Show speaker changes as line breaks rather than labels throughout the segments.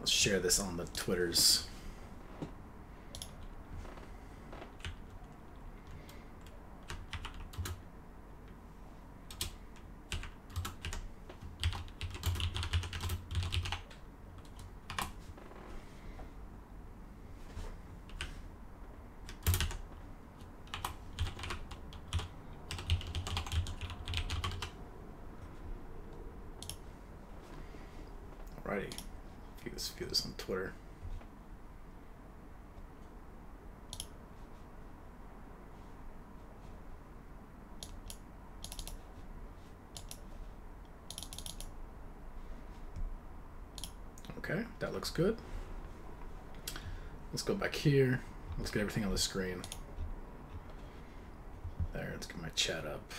I'll share this on the Twitters. Alrighty, view this on Twitter. Okay, that looks good. Let's go back here. Let's get everything on the screen. There, let's get my chat up.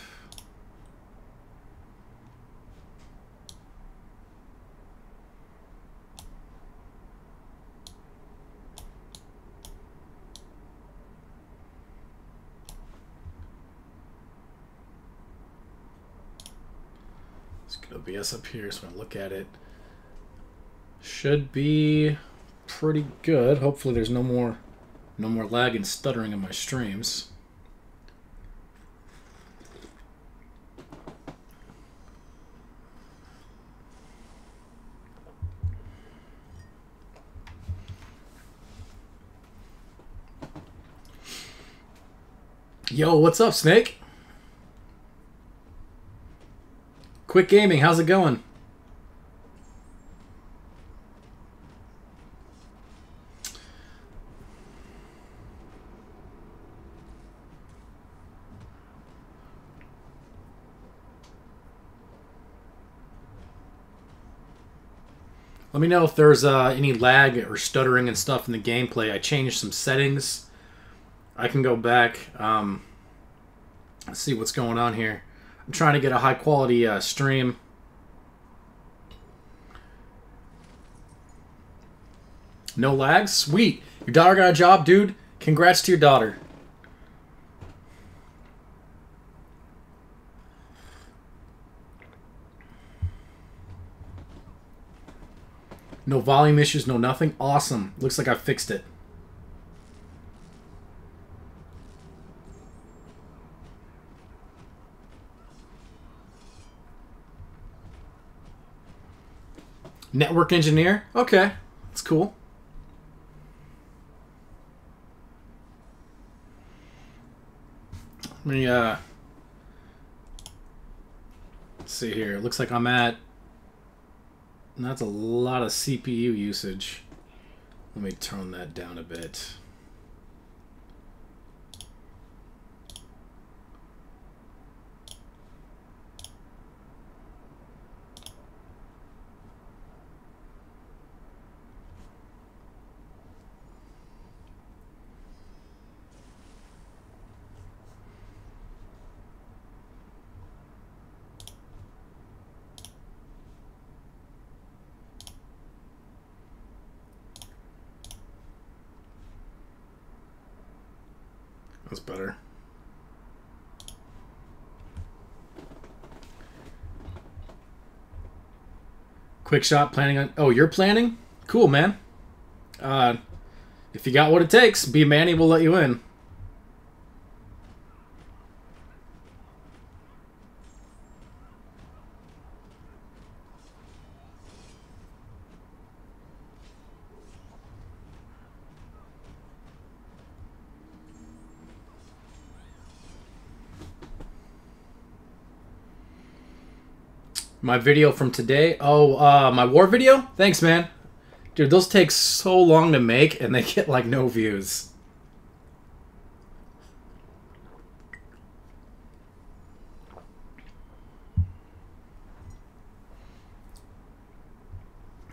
OBS up here, so I'm gonna look at it. Should be pretty good. Hopefully there's no more lag and stuttering in my streams. Yo, what's up, Snake? Quick Gaming, how's it going? Let me know if there's any lag or stuttering and stuff in the gameplay. I changed some settings. I can go back, see what's going on here. I'm trying to get a high quality stream. No lag? Sweet. Your daughter got a job, dude? Congrats to your daughter. No volume issues, no nothing? Awesome. Looks like I fixed it. Network engineer? Okay. That's cool. Let me, let's see here. It looks like I'm at... That's a lot of CPU usage. Let me tone that down a bit. That's better. Quick shot planning on... Oh, you're planning? Cool, man. If you got what it takes, be Manny, we'll let you in. My video from today. Oh, my war video? Thanks, man. Dude, those take so long to make, and they get, like, no views.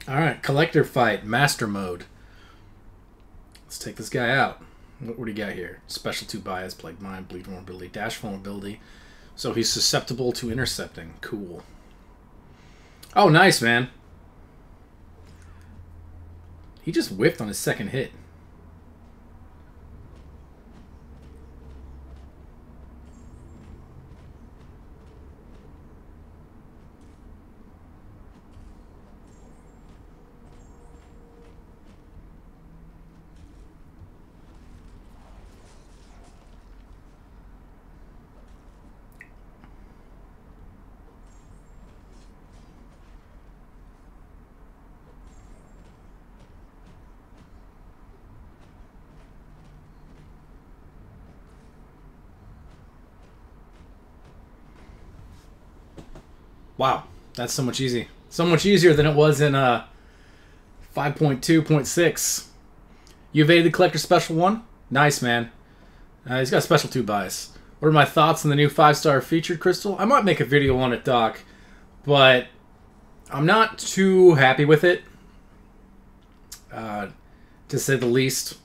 Alright, collector fight, master mode. Let's take this guy out. What do you got here? Special 2 bias, plague mind, bleed vulnerability, dash vulnerability. So he's susceptible to intercepting. Cool. Oh, nice, man. He just whiffed on his second hit. Wow, that's so much easy. So much easier than it was in 5.2.6. You evaded the collector special one? Nice, man. He's got special 2 bias. What are my thoughts on the new 5-star featured crystal? I might make a video on it, Doc, but I'm not too happy with it, to say the least.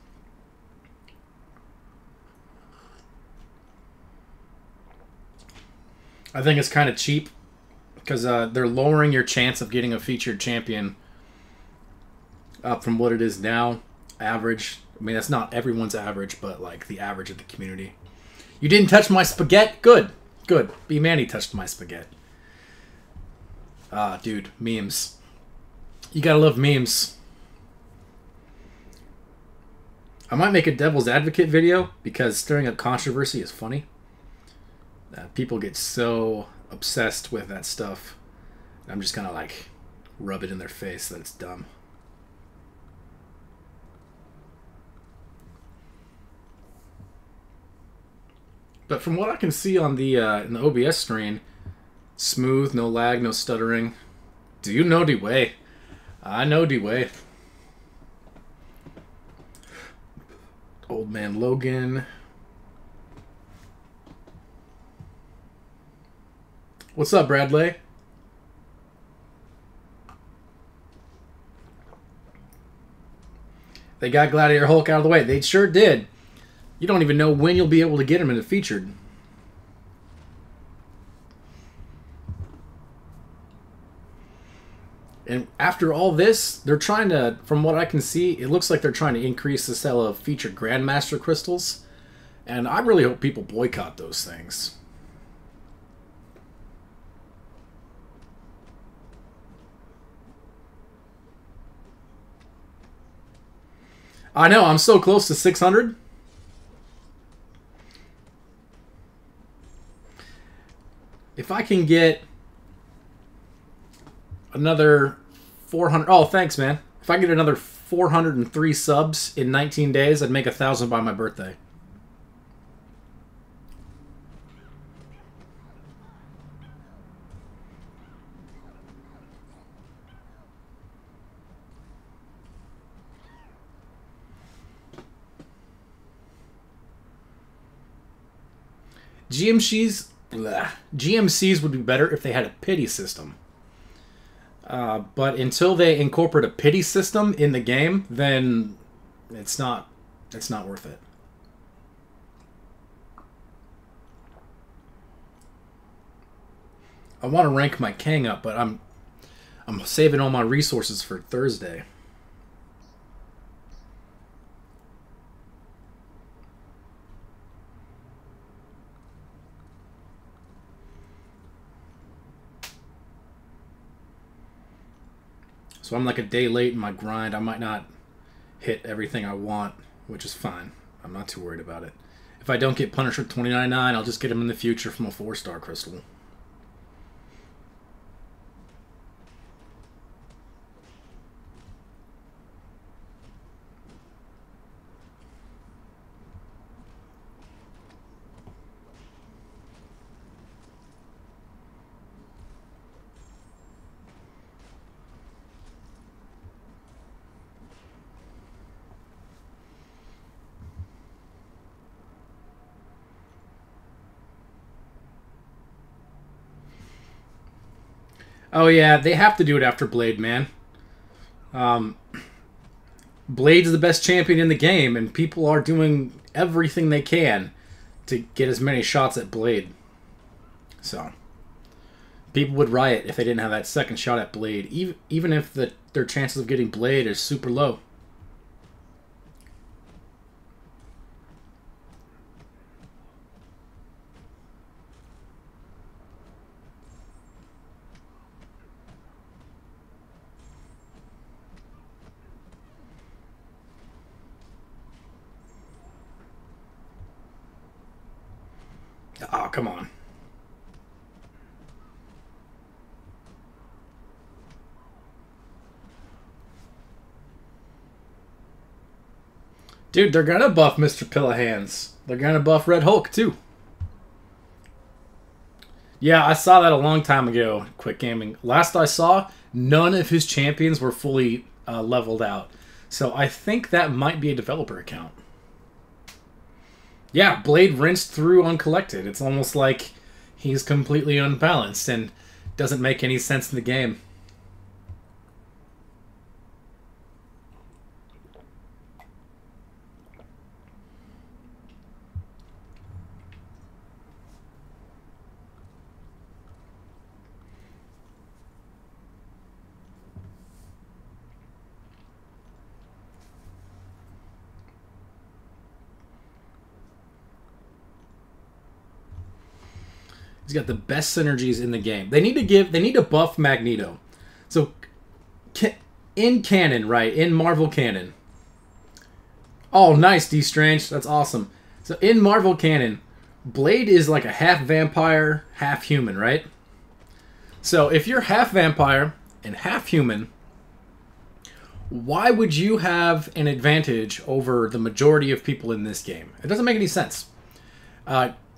I think it's kind of cheap because they're lowering your chance of getting a featured champion up from what it is now, average. I mean, that's not everyone's average, but like the average of the community. You didn't touch my spaghetti? Good. Good. B Manny touched my spaghetti. Dude, memes. You gotta love memes. I might make a devil's advocate video because stirring up controversy is funny. People get so obsessed with that stuff. I'm just gonna like rub it in their face that it's dumb. But from what I can see on the in the OBS screen, smooth, no lag, no stuttering. Do you know D-Way? I know D-Way. Old man Logan. What's up, Bradley? They got Gladiator Hulk out of the way. They sure did. You don't even know when you'll be able to get him in the featured. And after all this, they're trying to, from what I can see, it looks like they're trying to increase the sale of featured Grandmaster crystals. And I really hope people boycott those things. I know, I'm so close to 600. If I can get another 400... Oh, thanks, man. If I get another 403 subs in 19 days, I'd make 1,000 by my birthday. GMCs would be better if they had a pity system. But until they incorporate a pity system in the game, then it's not worth it. I want to rank my Kang up, but I'm saving all my resources for Thursday. So I'm like a day late in my grind. I might not hit everything I want, which is fine. I'm not too worried about it. If I don't get Punisher 29.9, I'll just get him in the future from a 4-star crystal. Oh yeah, they have to do it after Blade, man. Blade's the best champion in the game, and people are doing everything they can to get as many shots at Blade. So, people would riot if they didn't have that second shot at Blade, even if their chances of getting Blade is super low. Oh, come on. Dude, they're gonna buff Mr. Pillahands. They're gonna buff Red Hulk, too. Yeah, I saw that a long time ago. Quick Gaming. Last I saw, none of his champions were fully leveled out. So I think that might be a developer account. Yeah, Blade rinsed through uncollected. It's almost like he's completely unbalanced and doesn't make any sense in the game. He's got the best synergies in the game. They need to buff Magneto. So in canon, right? In Marvel canon. Oh, nice, D Strange. That's awesome. So in Marvel canon, Blade is like a half vampire, half human, right? So if you're half vampire and half human, why would you have an advantage over the majority of people in this game? It doesn't make any sense.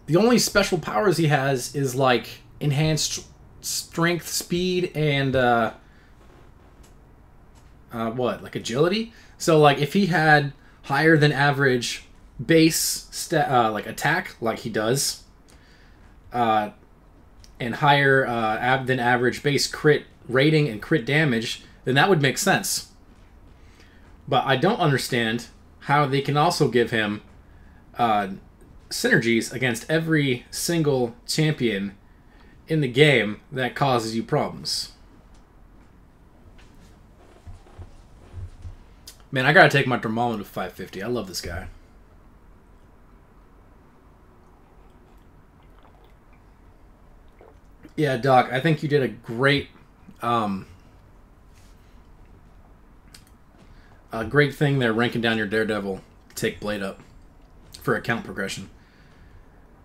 The only special powers he has is like enhanced strength, speed, and like agility. So like if he had higher than average base like attack, like he does, and higher than average base crit rating and crit damage, then that would make sense. But I don't understand how they can also give him synergies against every single champion in the game that causes you problems. Man, I gotta take my thermometer to 550. I love this guy. Yeah, Doc, I think you did a great thing there, ranking down your Daredevil to take Blade up for account progression.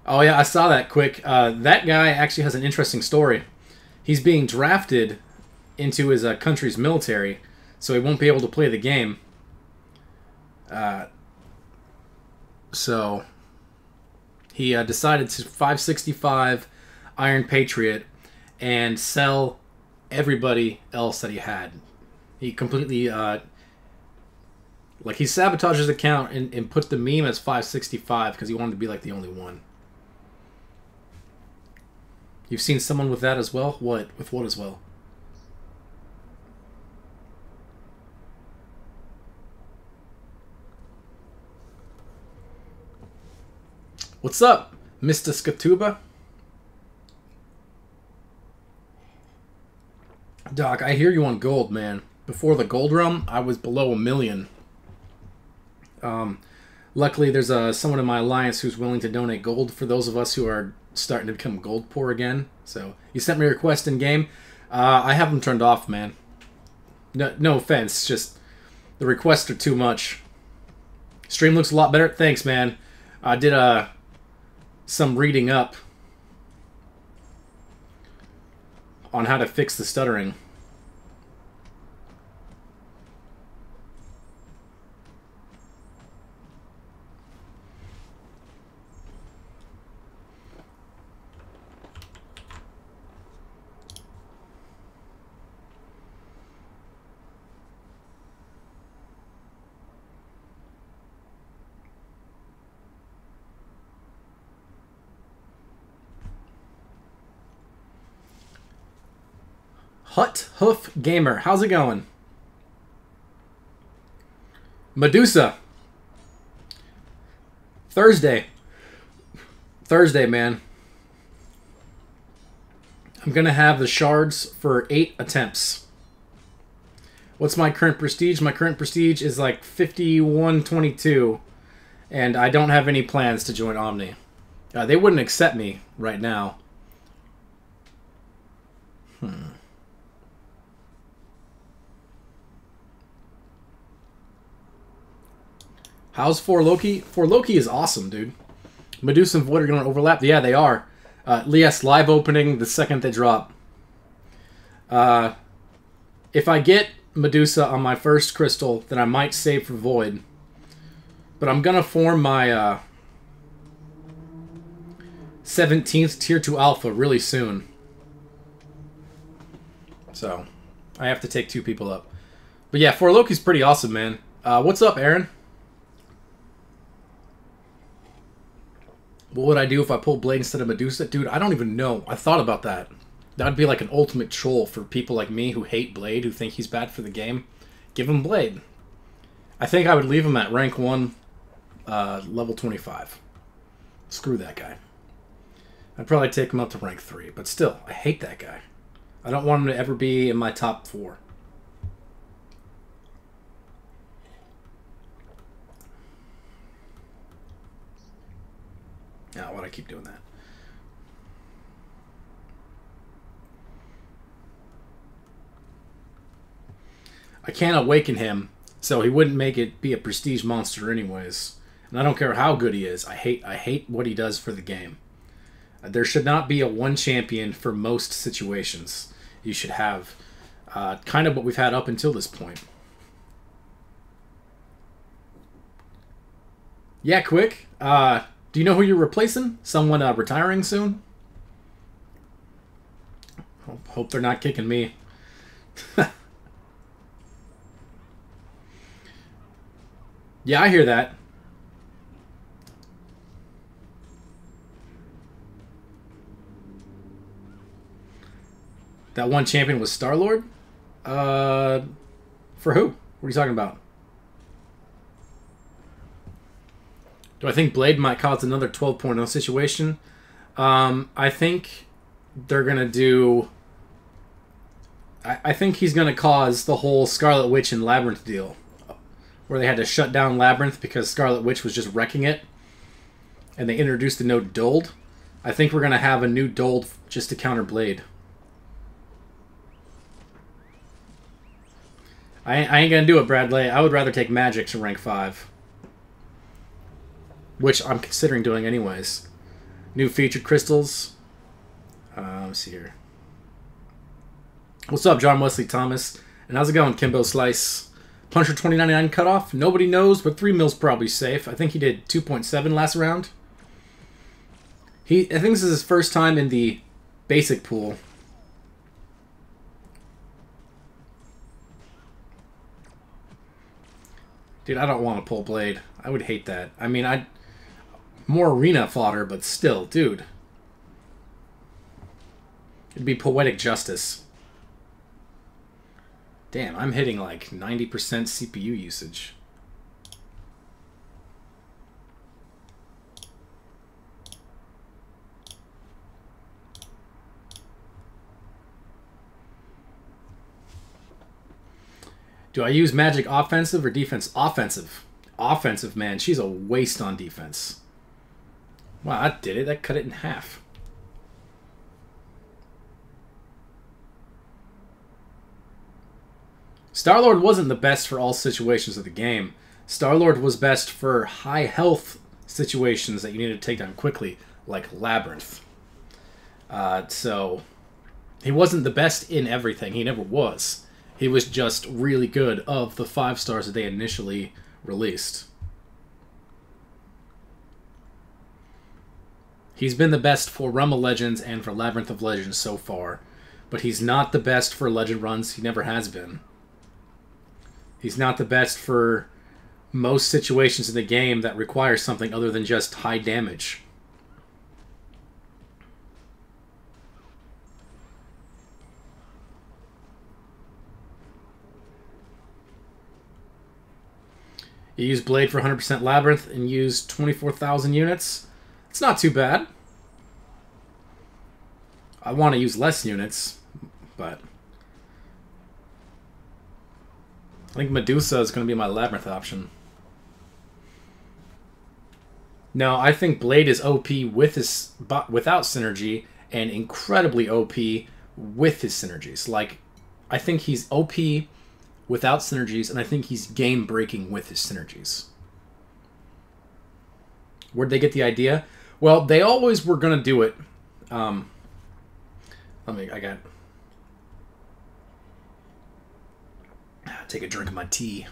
Oh yeah, I saw that quick. That guy actually has an interesting story. He's being drafted into his country's military, so he won't be able to play the game. So he decided to 565 Iron Patriot and sell everybody else that he had. He completely he sabotaged his account and put the meme as 565 because he wanted to be like the only one. You've seen someone with that as well? What? With what as well? What's up, Mr. Skatuba? Doc, I hear you on gold, man. Before the gold realm, I was below 1 million. Luckily, there's someone in my alliance who's willing to donate gold for those of us who are starting to become gold poor again. So you sent me a request in game. I have them turned off, man. No offense, just the requests are too much. Stream looks a lot better. Thanks, man. I did some reading up on how to fix the stuttering. Hut Hoof Gamer, how's it going? Medusa. Thursday, man. I'm gonna have the shards for 8 attempts. What's my current prestige? My current prestige is like 5122, and I don't have any plans to join Omni. They wouldn't accept me right now. How's 4 Loki? 4 Loki is awesome, dude. Medusa and Void are going to overlap. Yeah, they are. Yes, live opening the second they drop. If I get Medusa on my first crystal, then I might save for Void. But I'm going to form my 17th tier 2 alpha really soon. So, I have to take 2 people up. But yeah, 4 Loki's pretty awesome, man. What's up, Aaron? What would I do if I pulled Blade instead of Medusa? Dude, I don't even know. I thought about that. That would be like an ultimate troll for people like me who hate Blade, who think he's bad for the game. Give him Blade. I think I would leave him at rank 1, level 25. Screw that guy. I'd probably take him up to rank 3, but still, I hate that guy. I don't want him to ever be in my top 4. Now, why'd I keep doing that? I can't awaken him, so he wouldn't make it be a prestige monster anyways. And I don't care how good he is. I hate what he does for the game. There should not be a one champion for most situations. You should have kind of what we've had up until this point. Yeah, quick. Do you know who you're replacing? Someone retiring soon? Hope they're not kicking me. Yeah, I hear that. That one champion was Star-Lord? For who? What are you talking about? Do I think Blade might cause another 12.0 situation? I think they're going to do... I think he's going to cause the whole Scarlet Witch and Labyrinth deal, where they had to shut down Labyrinth because Scarlet Witch was just wrecking it, and they introduced the node Dold. I think we're going to have a new Dold just to counter Blade. I ain't going to do it, Bradley. I would rather take Magic to rank 5. Which I'm considering doing anyways. New featured crystals. Let's see here. What's up, John Wesley Thomas? And how's it going, Kimbo Slice? Punisher 2099 cutoff? Nobody knows, but 3 mil's probably safe. I think he did 2.7 last round. I think this is his first time in the basic pool. Dude, I don't want to pull Blade. I would hate that. I mean, more arena fodder, but still, dude. It'd be poetic justice. Damn, I'm hitting like 90% CPU usage. Do I use Magic offensive or defense? Offensive. Offensive, man. She's a waste on defense. Wow, that did it. That cut it in half. Star-Lord wasn't the best for all situations of the game. Star-Lord was best for high health situations that you needed to take down quickly, like Labyrinth. So, he wasn't the best in everything. He never was. He was just really good of the 5 stars that they initially released. He's been the best for Realm of Legends and for Labyrinth of Legends so far, but he's not the best for Legend runs. He never has been. He's not the best for most situations in the game that require something other than just high damage. You use Blade for 100% Labyrinth and use 24,000 units. It's not too bad. I want to use less units, but I think Medusa is going to be my Labyrinth option. No, I think Blade is OP with his, without synergy and incredibly OP with his synergies. Like, I think he's OP without synergies, and I think he's game-breaking with his synergies. Where'd they get the idea? Well, they always were going to do it. Take a drink of my tea.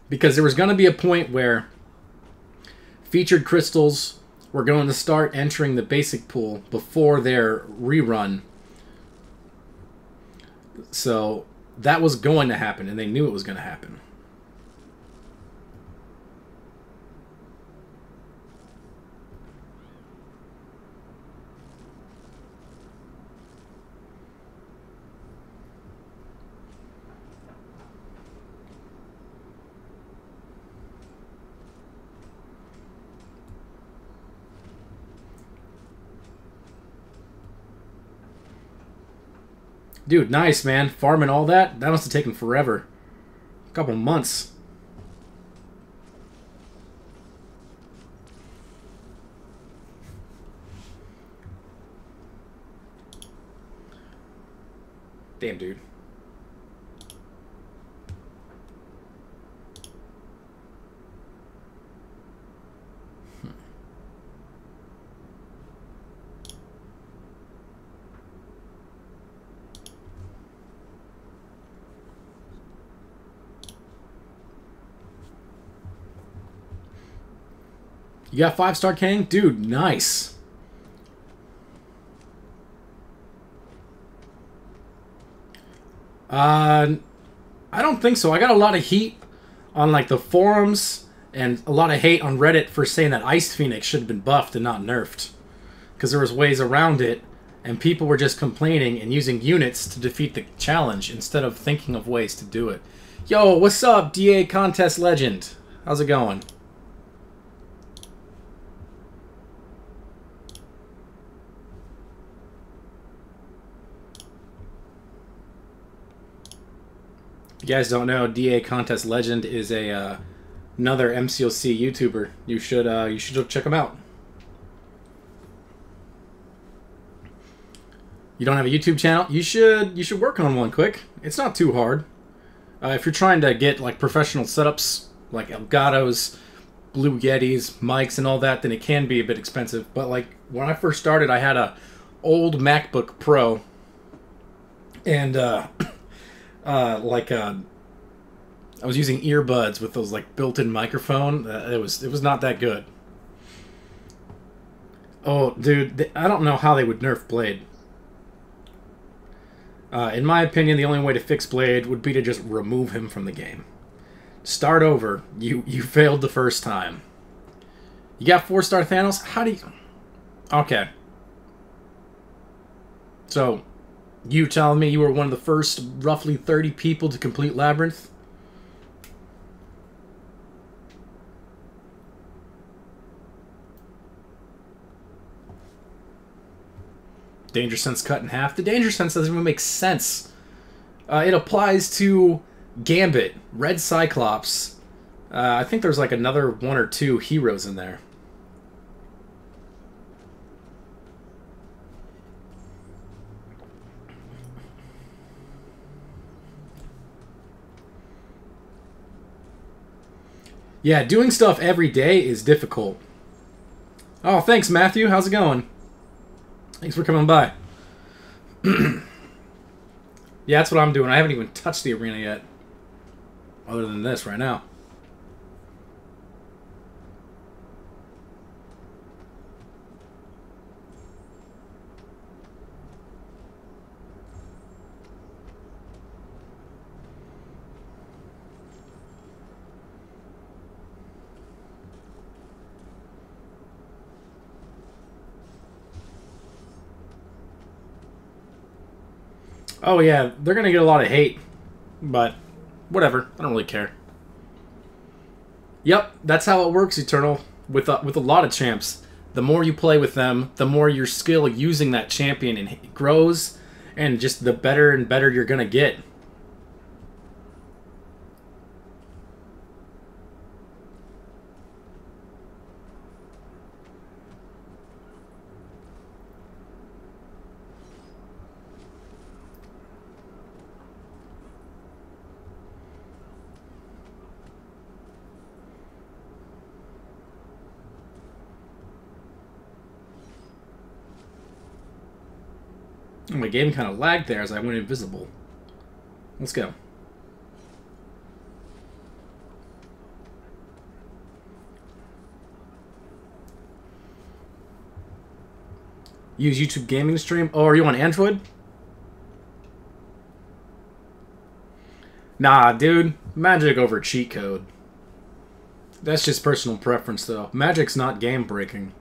Because there was going to be a point where featured crystals were going to start entering the basic pool before their rerun. So that was going to happen, and they knew it was going to happen. Dude, nice, man. Farming all that? That must have taken forever. A couple months. Damn, dude. You got 5-star King? Dude, nice. I don't think so. I got a lot of heat on like the forums and a lot of hate on Reddit for saying that Ice Phoenix should have been buffed and not nerfed. Because there was ways around it, and people were just complaining and using units to defeat the challenge instead of thinking of ways to do it. Yo, what's up, DA Contest Legend? How's it going? If you guys don't know, DA Contest Legend is a another MCOC YouTuber. You should check him out. You don't have a YouTube channel? You should work on one quick. It's not too hard. If you're trying to get like professional setups like Elgato's, Blue Yetis, mics, and all that, then it can be a bit expensive. But like when I first started, I had a old MacBook Pro, and I was using earbuds with those like built-in microphone. It was not that good. Oh, dude, I don't know how they would nerf Blade. In my opinion, the only way to fix Blade would be to just remove him from the game. Start over. You failed the first time. You got 4-star Thanos? How do you... Okay. So, you telling me you were one of the first roughly 30 people to complete Labyrinth? Danger Sense cut in half. The Danger Sense doesn't even make sense. It applies to Gambit, Red Cyclops. I think there's like another 1 or 2 heroes in there. Yeah, doing stuff every day is difficult. Oh, thanks, Matthew. How's it going? Thanks for coming by. Yeah, that's what I'm doing. I haven't even touched the arena yet. Other than this right now. Oh yeah, they're gonna get a lot of hate, but whatever. I don't really care. Yep, that's how it works, Eternal. With a lot of champs, the more you play with them, the more your skill using that champion grows, and just the better and better you're gonna get. My game kind of lagged there as I went invisible. Let's go. Use YouTube gaming stream. Oh, are you on Android? Nah, dude. Magic over cheat code. That's just personal preference, though. Magic's not game breaking.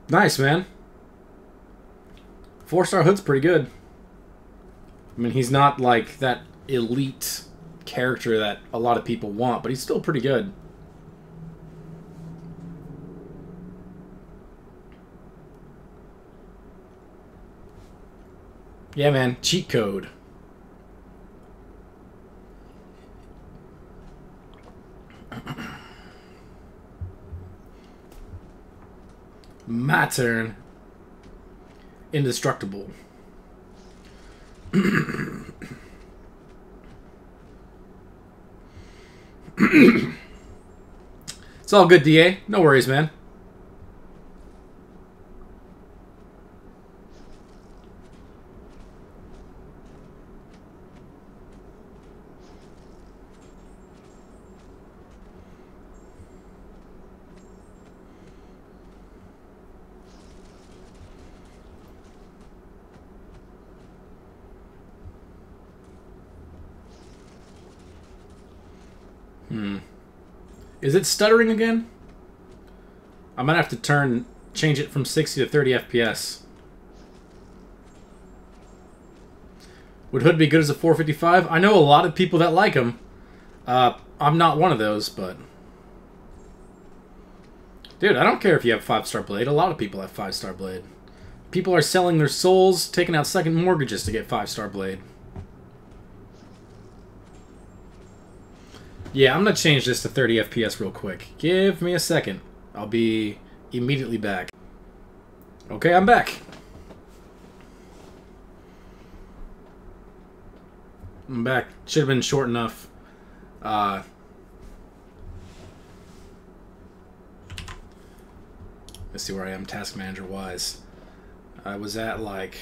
Nice, man. 4-star Hood's pretty good. I mean, he's not like that elite character that a lot of people want, but he's still pretty good. Yeah, man. Cheat code. My turn. Indestructible. It's all good, DA. No worries, man. Is it stuttering again? I might have to change it from 60 to 30 FPS. Would Hood be good as a 455? I know a lot of people that like him. I'm not one of those, but... Dude, I don't care if you have 5-star Blade. A lot of people have 5-star Blade. People are selling their souls, taking out second mortgages to get 5-star Blade. Yeah, I'm going to change this to 30 FPS real quick. Give me a second. I'll be immediately back. Okay, I'm back. I'm back. Should have been short enough. Let's see where I am task manager wise. I was at like...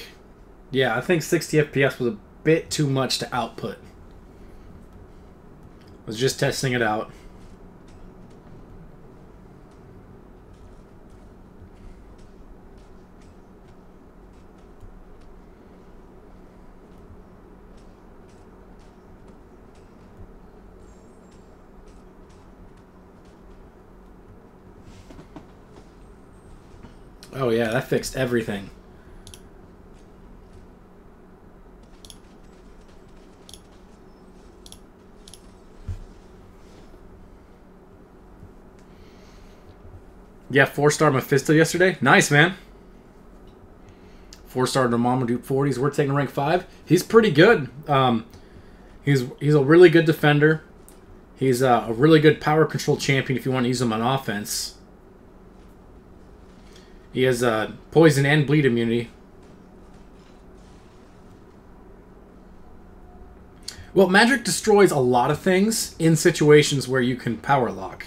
Yeah, I think 60 FPS was a bit too much to output. Was just testing it out. Oh yeah, that fixed everything. Yeah, 4-star Mephisto yesterday. Nice, man. 4-star Dormammu 40s. We're taking rank 5. He's pretty good. He's a really good defender. He's a really good power control champion if you want to use him on offense. He has poison and bleed immunity. Well, magic destroys a lot of things in situations where you can power lock.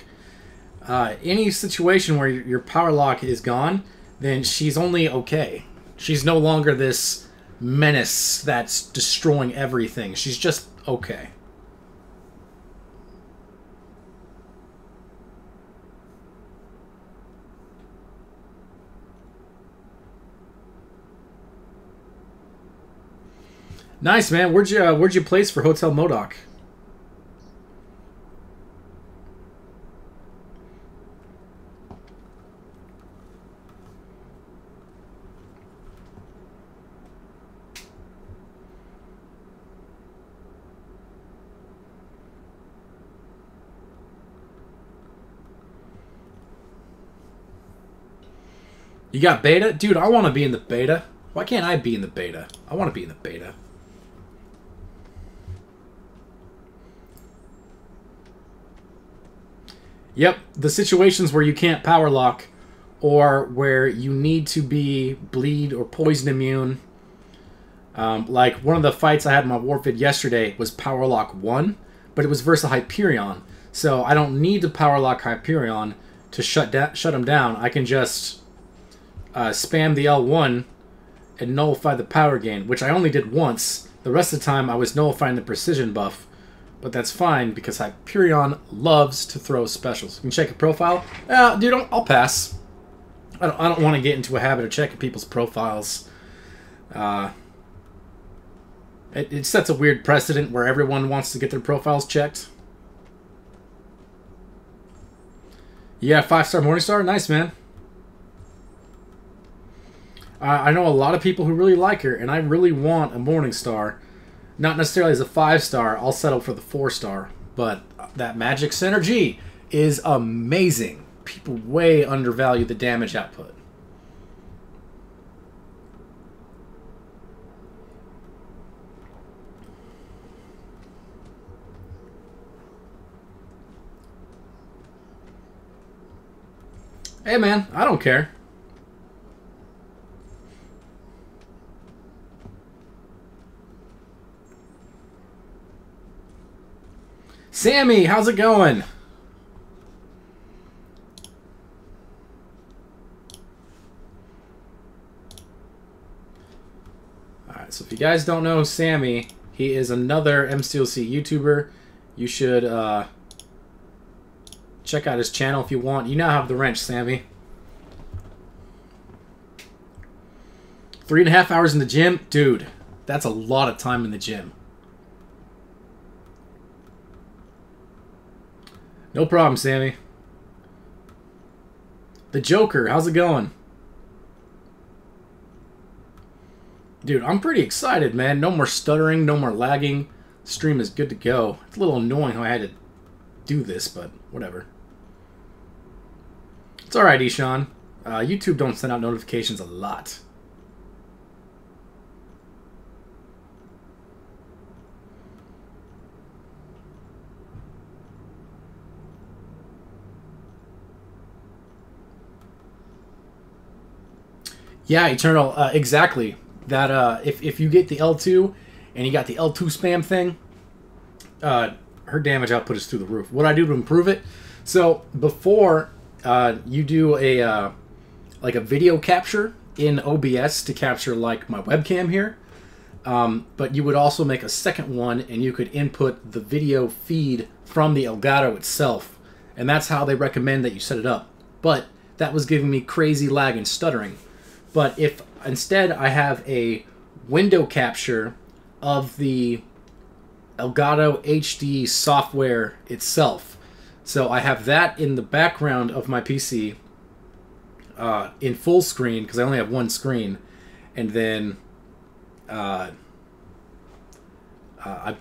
Any situation where your power lock is gone, then she's only okay. She's no longer this menace that's destroying everything. She's just okay. Nice, man. Where'd you place for Hotel Modoc? You got beta? Dude, I want to be in the beta. Why can't I be in the beta? I want to be in the beta. Yep, the situations where you can't power lock or where you need to be bleed or poison immune. Like one of the fights I had in my Warfid yesterday was power lock 1, but it was versus Hyperion. So I don't need to power lock Hyperion to shut him down. I can just spam the L1 and nullify the power gain, which I only did once. The rest of the time I was nullifying the precision buff but that's fine because Hyperion loves to throw specials. You can check a profile. Dude, I'll pass. I don't want to get into a habit of checking people's profiles. It sets a weird precedent where everyone wants to get their profiles checked. Yeah, 5-star Morningstar? Nice, man. I know a lot of people who really like her, and I really want a Morningstar. Not necessarily as a 5-star. I'll settle for the 4-star. But that magic synergy is amazing. People way undervalue the damage output. Hey man, I don't care. Sammy, how's it going? Alright, so if you guys don't know Sammy, he is another MCOC YouTuber. You should check out his channel if you want. You now have the wrench, Sammy. 3.5 hours in the gym? Dude, that's a lot of time in the gym. No problem, Sammy. The Joker, how's it going? Dude, I'm pretty excited, man. No more stuttering, no more lagging. Stream is good to go. It's a little annoying how I had to do this, but whatever. It's alright, Ishan. YouTube don't send out notifications a lot. Yeah, Eternal, exactly. That if you get the L2 and you got the L2 spam thing, her damage output is through the roof. What I do to improve it? So before you do a like a video capture in OBS to capture like my webcam here, but you would also make a second one and you could input the video feed from the Elgato itself, and that's how they recommend that you set it up. But that was giving me crazy lag and stuttering. But if instead I have a window capture of the Elgato HD software itself, so I have that in the background of my PC in full screen, because I only have one screen, and then I'm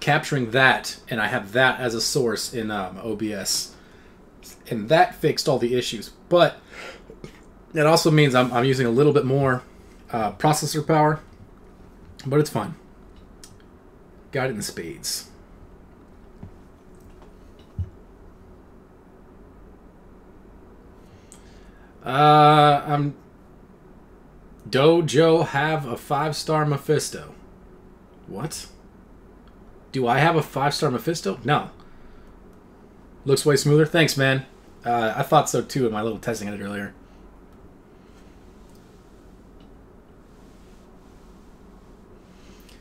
capturing that, and I have that as a source in OBS, and that fixed all the issues. But it also means I'm using a little bit more processor power, but it's fine. Got it in spades. I'm Dojo have a 5-star Mephisto. What? Do I have a 5-star Mephisto? No. Looks way smoother. Thanks, man. I thought so too in my little testing I did earlier.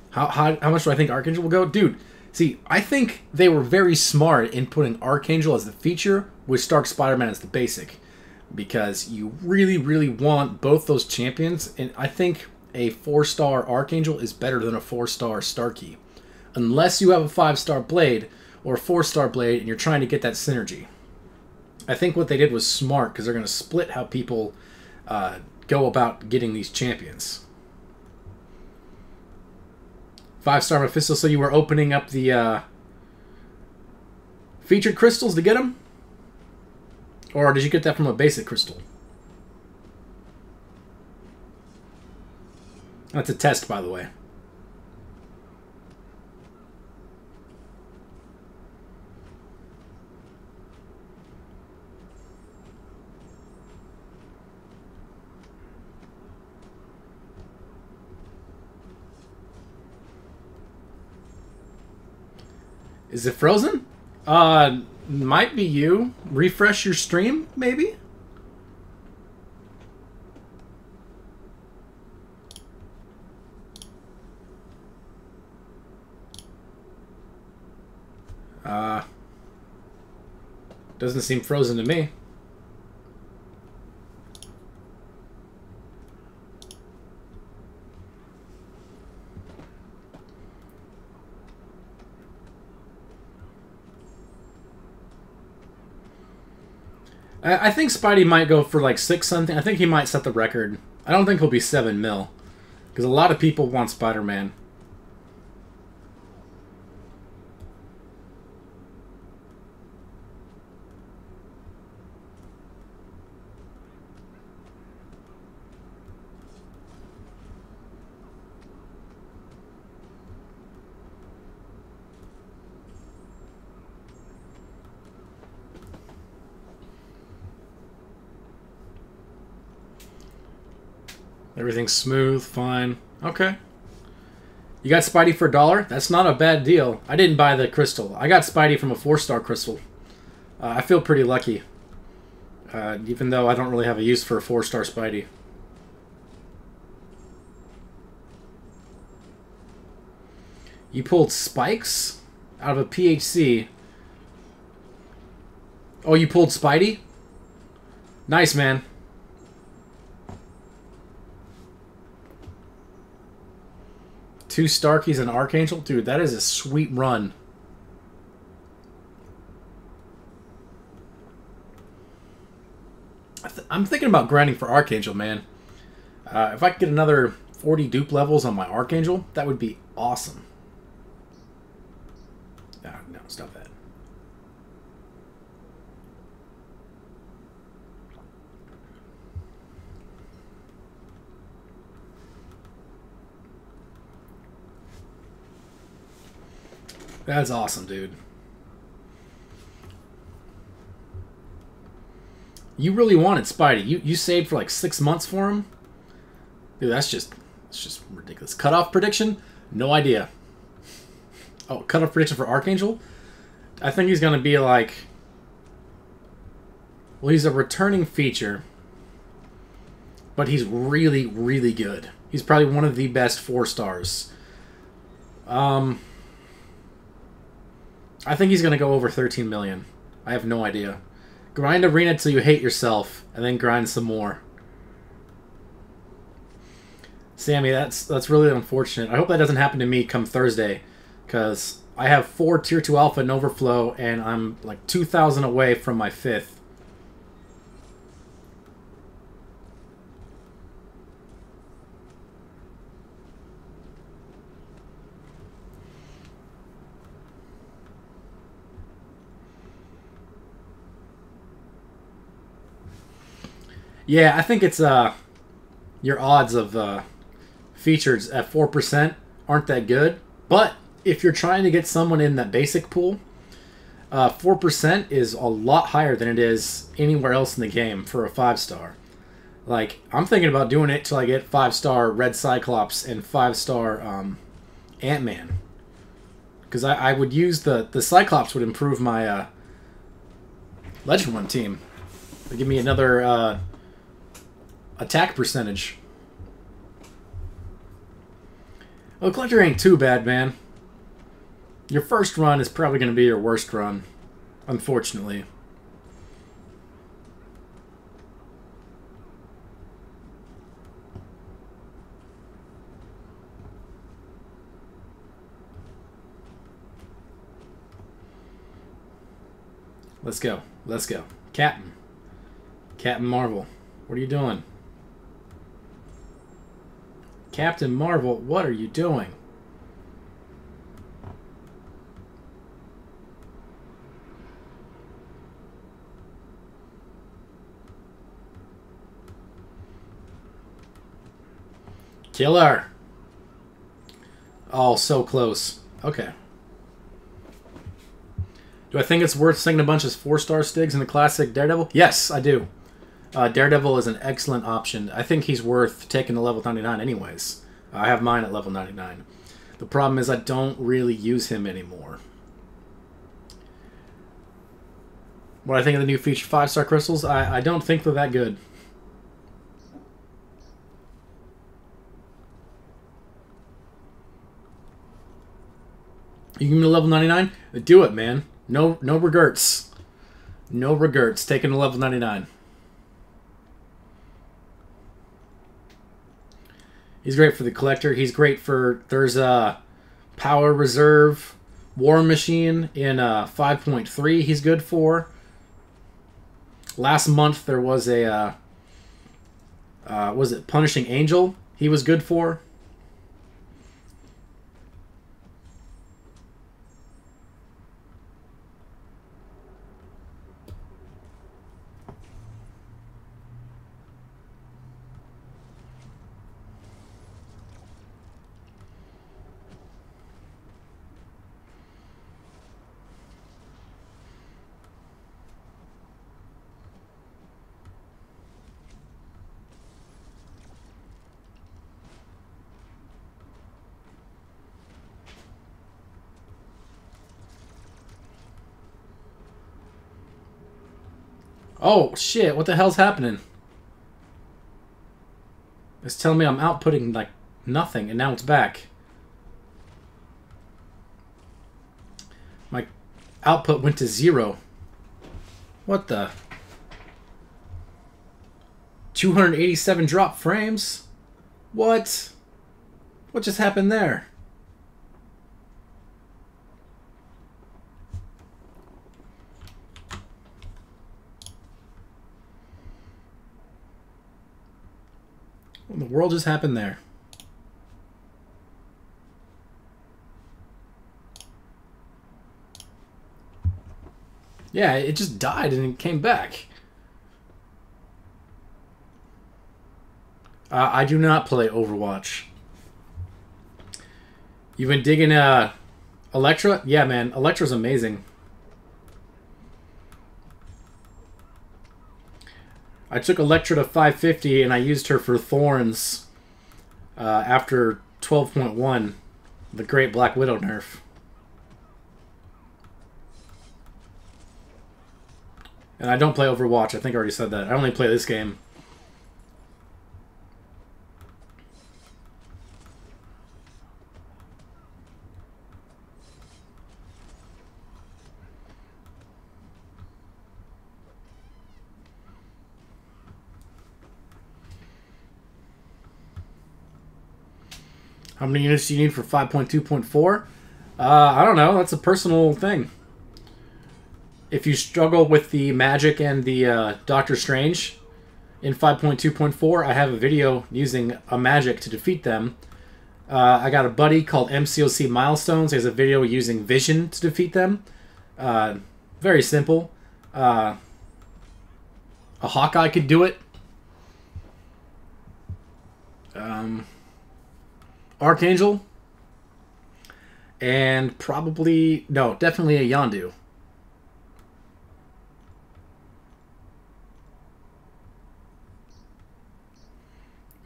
How much do I think Archangel will go? Dude, see, I think they were very smart in putting Archangel as the feature with Stark Spider-Man as the basic. Because you really, really want both those champions. And I think a 4-star Archangel is better than a 4-star Starkey. Unless you have a 5-star Blade or a 4-star Blade and you're trying to get that synergy. I think what they did was smart because they're going to split how people go about getting these champions. 5-star Mephisto, so you were opening up the featured crystals to get them? Or did you get that from a basic crystal? That's a test, by the way. Is it frozen? Might be you. Refresh your stream, maybe? Uh, doesn't seem frozen to me. I think Spidey might go for like 6 something. I think he might set the record. I don't think he'll be 7 mil. Because a lot of people want Spider-Man. Everything's smooth, fine. Okay. You got Spidey for $1? That's not a bad deal. I didn't buy the crystal. I got Spidey from a 4-star crystal. I feel pretty lucky. Even though I don't really have a use for a 4-star Spidey. You pulled spikes out of a PHC. Oh, you pulled Spidey? Nice, man. Two Starkies and Archangel? Dude, that is a sweet run. I'm thinking about grinding for Archangel, man. If I could get another 40 dupe levels on my Archangel, that would be awesome. No, stop that. That's awesome, dude. You really wanted Spidey. You saved for like 6 months for him? Dude, it's just ridiculous. Cutoff prediction? No idea. Oh, cutoff prediction for Archangel? I think he's going to be like... Well, he's a returning feature. But he's really, really good. He's probably one of the best 4-stars. I think he's going to go over 13 million. I have no idea. Grind Arena till you hate yourself, and then grind some more. Sammy, that's really unfortunate. I hope that doesn't happen to me come Thursday, because I have 4 Tier 2 Alpha in Overflow, and I'm like 2,000 away from my 5th. Yeah, I think it's your odds of features at 4% aren't that good. But if you're trying to get someone in that basic pool, 4% is a lot higher than it is anywhere else in the game for a 5-star. Like, I'm thinking about doing it till I get 5-star Red Cyclops and 5-star Ant-Man. Because I would use the Cyclops would improve my Legend 1 team. It'd give me another... attack percentage. Well, Collector ain't too bad, man. Your first run is probably going to be your worst run, unfortunately. Let's go. Let's go. Captain. Captain Marvel. What are you doing? Captain Marvel, what are you doing? Killer! Oh, so close. Okay. Do I think it's worth singing a bunch of 4-star stigs in the classic Daredevil? Yes, I do. Daredevil is an excellent option. I think he's worth taking to level 99 anyways. I have mine at level 99. The problem is I don't really use him anymore. What I think of the new feature 5-star crystals? I don't think they're that good. You give me level 99? Do it, man. No regrets. No regrets. Taking a level 99. He's great for the collector. He's great for... There's a Power Reserve War Machine in 5.3 he's good for. Last month there was a... was it Punishing Angel he was good for? Oh, shit. What the hell's happening? It's telling me I'm outputting, like, nothing, and now it's back. My output went to 0. What the? 287 drop frames? What? What just happened there? What in the world just happened there? Yeah, it just died and it came back. I do not play Overwatch. You've been digging Electra? Yeah, man. Electra's amazing. I took Electra to 550 and I used her for Thorns after 12.1, the Great Black Widow nerf. And I don't play Overwatch. I think I already said that. I only play this game. How many units do you need for 5.2.4? I don't know. That's a personal thing. If you struggle with the magic and the Doctor Strange in 5.2.4, I have a video using a magic to defeat them. I got a buddy called MCOC Milestones. He has a video using vision to defeat them. Very simple. A Hawkeye could do it. Archangel. And probably... No, definitely a Yondu.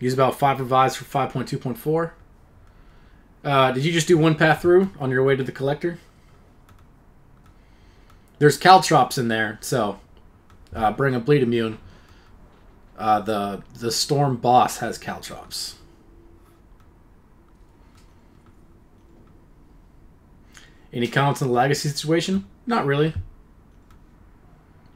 Use about 5 revives for 5.2.4. Did you just do one path through on your way to the collector? There's caltrops in there, so bring a bleed immune. The storm boss has caltrops. Any comments on the legacy situation? Not really.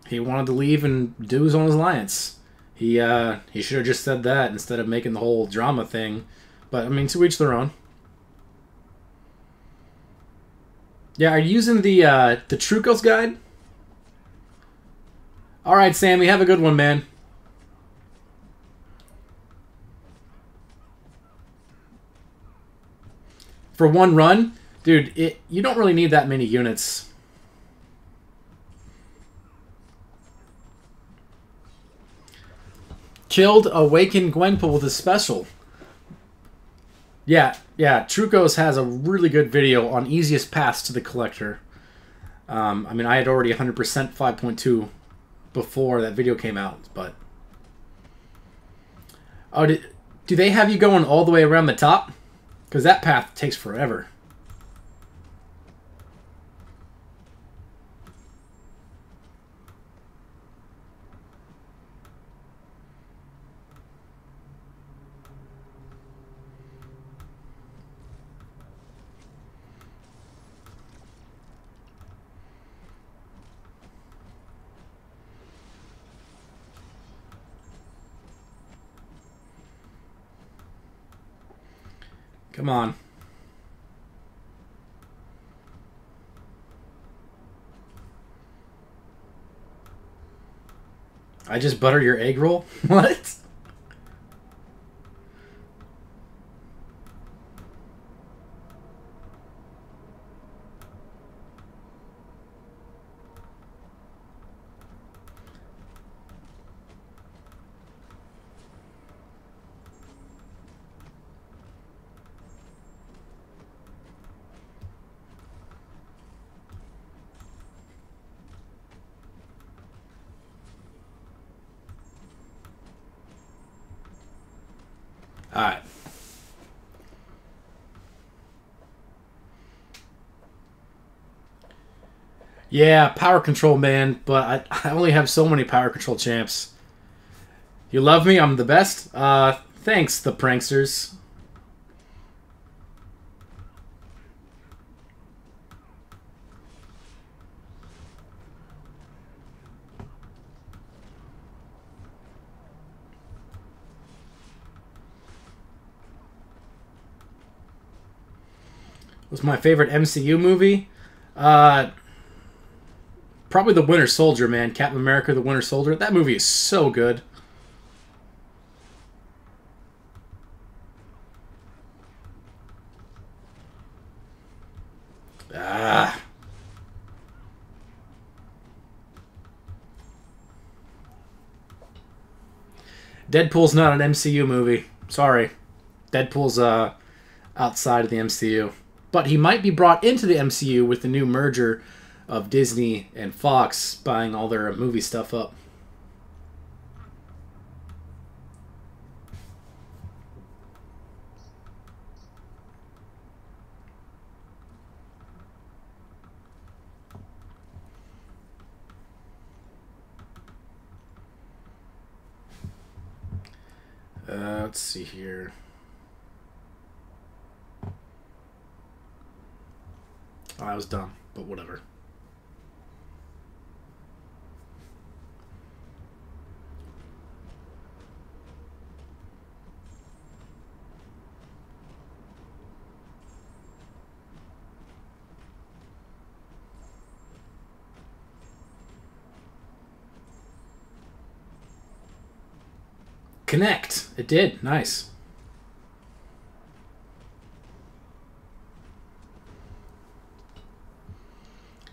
He wanted to leave and do his own alliance. He should have just said that instead of making the whole drama thing. But, I mean, to each their own. Yeah, are you using the Trucos guide? Alright, Sammy, have a good one, man. For one run? Dude, you don't really need that many units. Killed Awakened Gwenpool with a special. Yeah, Trucos has a really good video on easiest paths to the collector. I mean, I had already 100% 5.2 before that video came out, but... Oh, do they have you going all the way around the top? Because that path takes forever. Come on. I just buttered your egg roll? What? Alright. Yeah, power control, man, but I only have so many power control champs. You love me? I'm the best? Thanks, the pranksters. What's my favorite MCU movie? Probably The Winter Soldier, man. Captain America, The Winter Soldier. That movie is so good. Ah. Deadpool's not an MCU movie. Sorry. Deadpool's outside of the MCU. But he might be brought into the MCU with the new merger of Disney and Fox buying all their movie stuff up. Let's see here. Oh, I was dumb, but whatever. Connect. It did. Nice.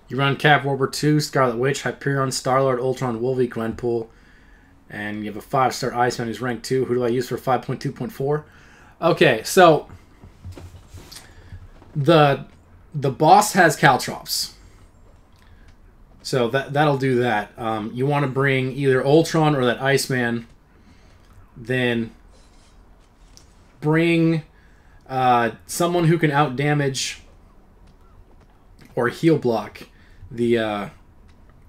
You run Cap World War II, Scarlet Witch, Hyperion, Star-Lord, Ultron, Wolvie, Gwenpool, and you have a 5-star Iceman who's rank 2. Who do I use for 5.2.4? Okay, so the boss has Caltrops. So that'll do that. You want to bring either Ultron or that Iceman. Then bring someone who can outdamage or heal block the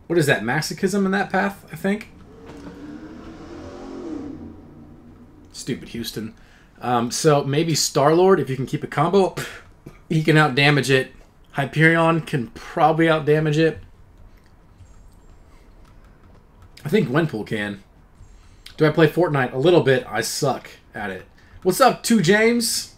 what is that, masochism in that path, I think. Stupid Houston. So maybe Star-Lord, if you can keep a combo, he can outdamage it. Hyperion can probably outdamage it. I think Gwenpool can. Do I play Fortnite? A little bit. I suck at it. What's up, 2 James?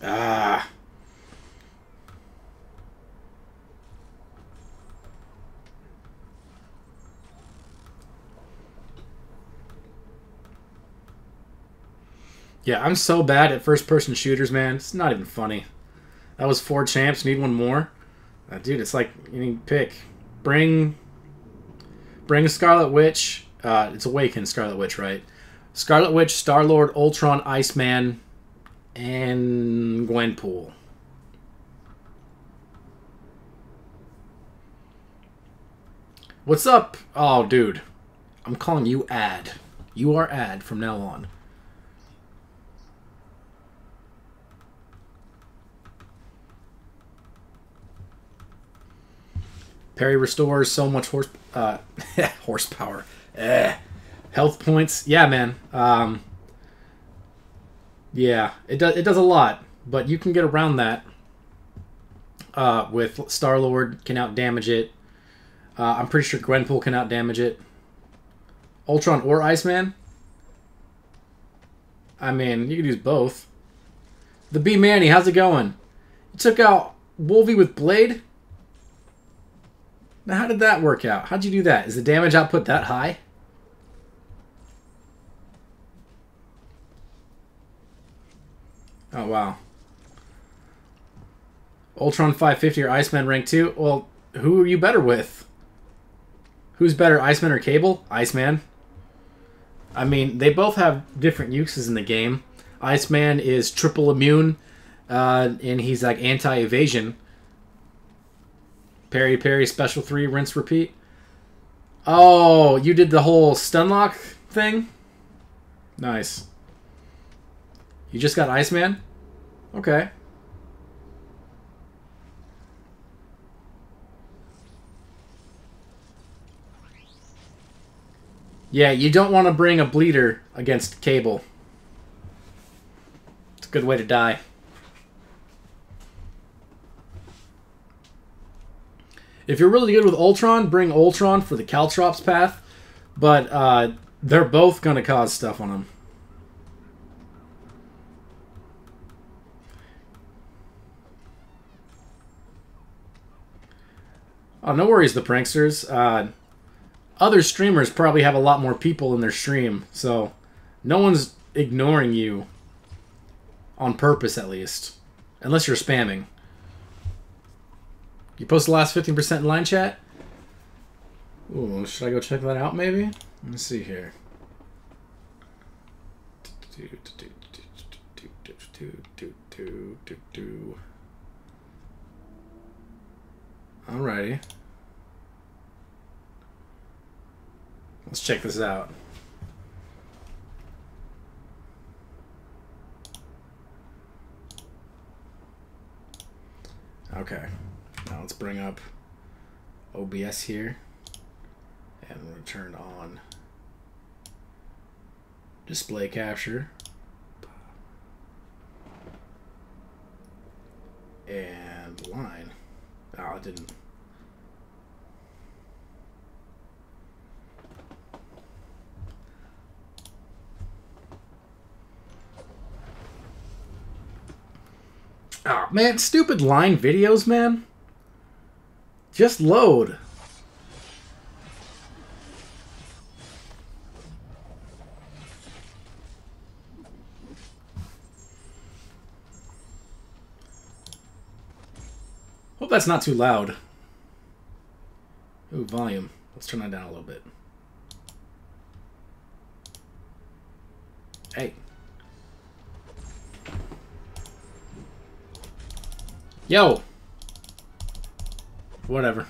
Ah. Yeah, I'm so bad at first-person shooters, man. It's not even funny. That was 4 champs. Need one more? Dude, it's like, you need to pick. Bring a Scarlet Witch. It's Awakened Scarlet Witch, right? Scarlet Witch, Star-Lord, Ultron, Iceman, and Gwenpool. What's up? Oh, dude. I'm calling you Ad. You are Ad from now on. Parry restores so much horsepower. Health points. Yeah, man. Yeah, it does a lot, but you can get around that with Star-Lord can out damage it. I'm pretty sure Gwenpool can out damage it. Ultron or Iceman. I mean, you could use both. The B Manny, how's it going? You took out Wolvie with Blade? Now, how did that work out? How'd you do that? Is the damage output that high? Oh, wow. Ultron 550 or Iceman rank 2? Well, who are you better with? Who's better, Iceman or Cable? Iceman. I mean, they both have different uses in the game. Iceman is triple immune, and he's like anti-evasion. Parry, parry, special 3, rinse, repeat. Oh, you did the whole stun lock thing? Nice. You just got Iceman? Okay. Yeah, you don't want to bring a bleeder against Cable. It's a good way to die. If you're really good with Ultron, bring Ultron for the Caltrops path. But they're both going to cause stuff on him. Oh, no worries, the pranksters. Other streamers probably have a lot more people in their stream, so no one's ignoring you on purpose, at least. Unless you're spamming. You post the last 15% in line chat? Ooh, should I go check that out, maybe? Let me see here. Alrighty. Let's check this out. Okay. Now let's bring up OBS here and we'll turn on display capture and line. Oh, it didn't. Oh, man, stupid line videos, man. Just load. Hope that's not too loud. Ooh, volume. Let's turn that down a little bit. Hey. Yo! Whatever.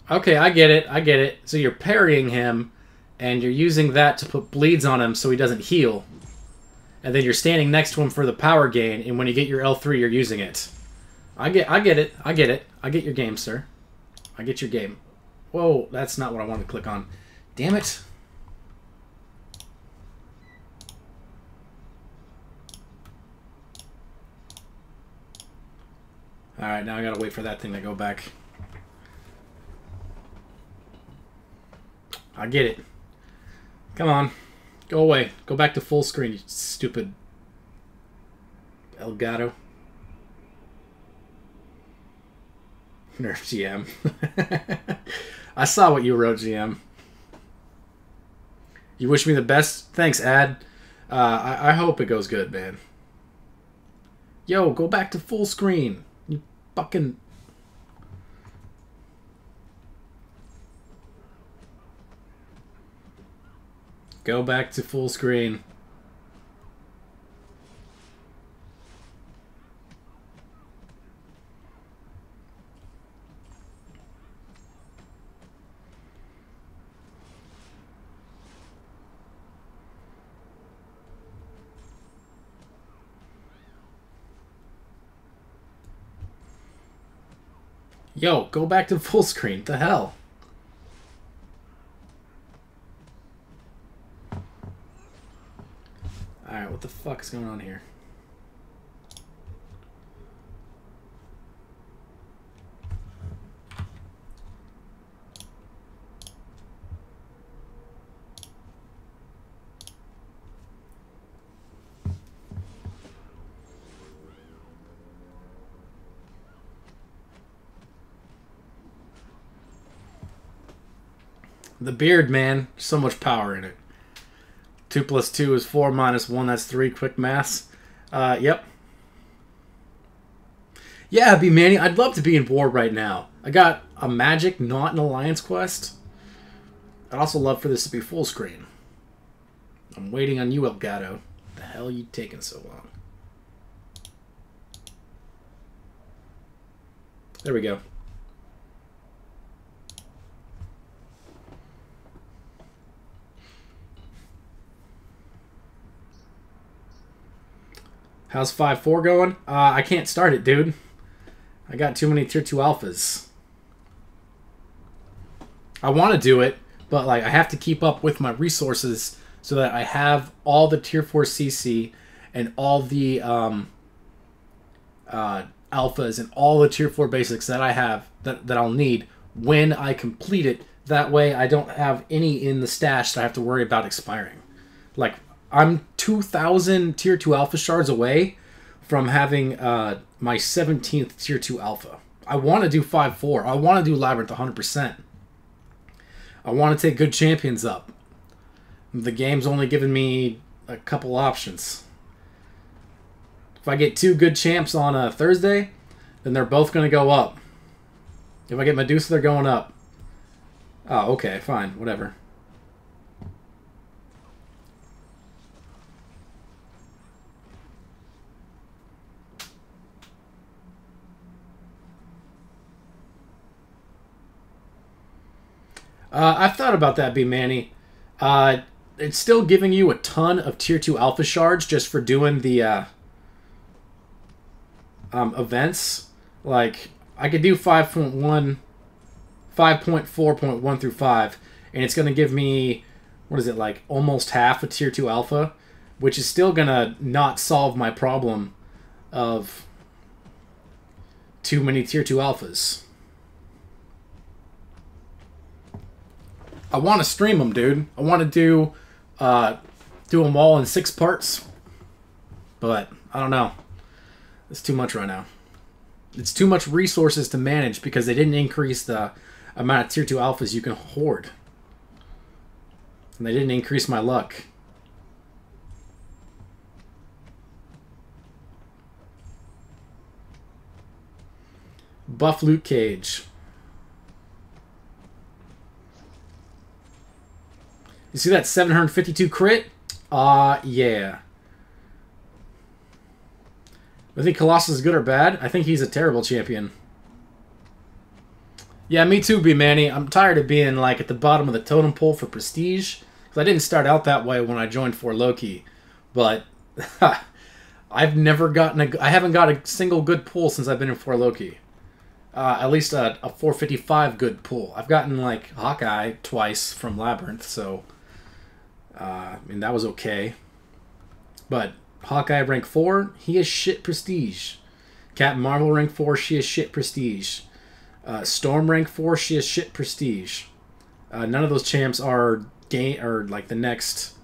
Okay, I get it. I get it. So you're parrying him, and you're using that to put bleeds on him so he doesn't heal. And then you're standing next to him for the power gain, and when you get your L3, you're using it. I get it. I get it. I get your game, sir. I get your game. Whoa, that's not what I wanted to click on. Damn it. Alright, now I gotta wait for that thing to go back. I get it. Come on. Go away. Go back to full screen, you stupid Elgato. Nerf GM. I saw what you wrote, GM. You wish me the best? Thanks, Ad. I hope it goes good, man. Yo, go back to full screen. You fucking... Go back to full screen. Yo, go back to full screen. The hell? Alright, what the fuck is going on here? The beard, man. So much power in it. 2 plus 2 is 4 minus 1. That's 3. Quick maths. Yep. Yeah, B Manny. I'd love to be in war right now. I got a magic, not an alliance quest. I'd also love for this to be full screen. I'm waiting on you, Elgato. The hell are you taking so long? There we go. How's 5-4 going? I can't start it, dude. I got too many tier 2 alphas. I want to do it, but like I have to keep up with my resources so that I have all the tier 4 CC and all the alphas and all the tier 4 basics that I have that I'll need when I complete it. That way I don't have any in the stash that I have to worry about expiring. Like, I'm 2,000 tier 2 alpha shards away from having my 17th tier 2 alpha. I want to do 5-4. I want to do Labyrinth 100%. I want to take good champions up. The game's only given me a couple options. If I get 2 good champs on a Thursday, then they're both going to go up. If I get Medusa, they're going up. Oh, okay, fine, whatever. I've thought about that, B Manny. It's still giving you a ton of tier 2 alpha shards just for doing the events. Like, I could do 5.1, 5.4.1 through 5, and it's going to give me, what is it, like almost half a tier 2 alpha, which is still going to not solve my problem of too many tier 2 alphas. I want to stream them, dude. I want to do them all in 6 parts. But, I don't know. It's too much right now. It's too much resources to manage because they didn't increase the amount of tier 2 alphas you can hoard. And they didn't increase my luck. Buff Loot Cage. You see that 752 crit? Yeah. I think Colossus is good or bad. I think he's a terrible champion. Yeah, me too, B Manny. I'm tired of being like at the bottom of the totem pole for prestige. Because I didn't start out that way when I joined 4 Loki. But I've never gotten I haven't got a single good pull since I've been in 4 Loki. At least a 455 good pull. I've gotten like Hawkeye twice from Labyrinth, so I mean, that was okay. But Hawkeye rank 4, he is shit prestige. Captain Marvel rank 4, she is shit prestige. Storm rank 4, she is shit prestige. None of those champs are like the next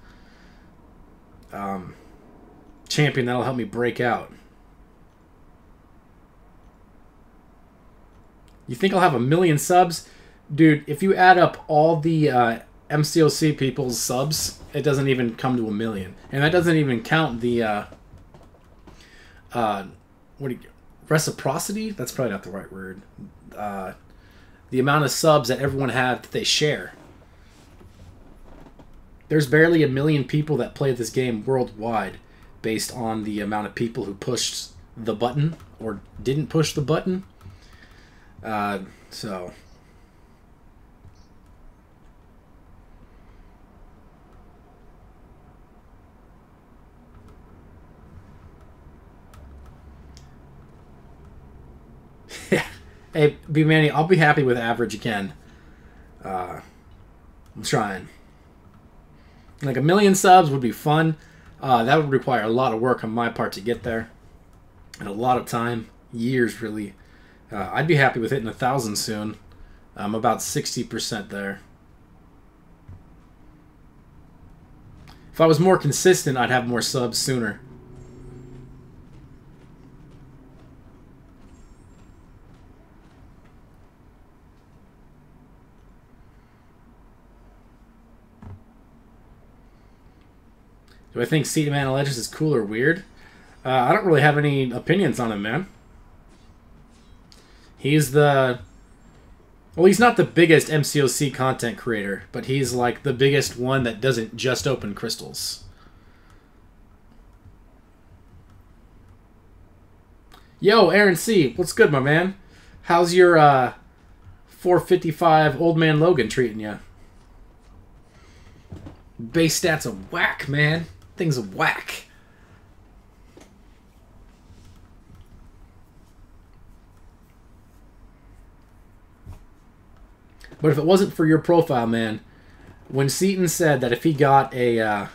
champion that'll help me break out. You think I'll have 1 million subs? Dude, if you add up all the MCOC people's subs, it doesn't even come to 1 million. And that doesn't even count the reciprocity? That's probably not the right word. The amount of subs that everyone have that they share. There's barely 1 million people that play this game worldwide based on the amount of people who pushed the button or didn't push the button. So... Hey, B Manny, I'll be happy with average again. I'm trying. Like 1,000,000 subs would be fun. That would require a lot of work on my part to get there. And a lot of time. Years, really. I'd be happy with hitting 1,000 soon. I'm about 60% there. If I was more consistent, I'd have more subs sooner. Do I think Seed Man Legends is cool or weird? I don't really have any opinions on him, man. He's the... Well, he's not the biggest MCOC content creator, but he's like the biggest one that doesn't just open crystals. Yo, Aaron C. What's good, my man? How's your 455 Old Man Logan treating you? Base stats are whack, man. Things are whack. But if it wasn't for your profile, man, when Seaton said that if he got a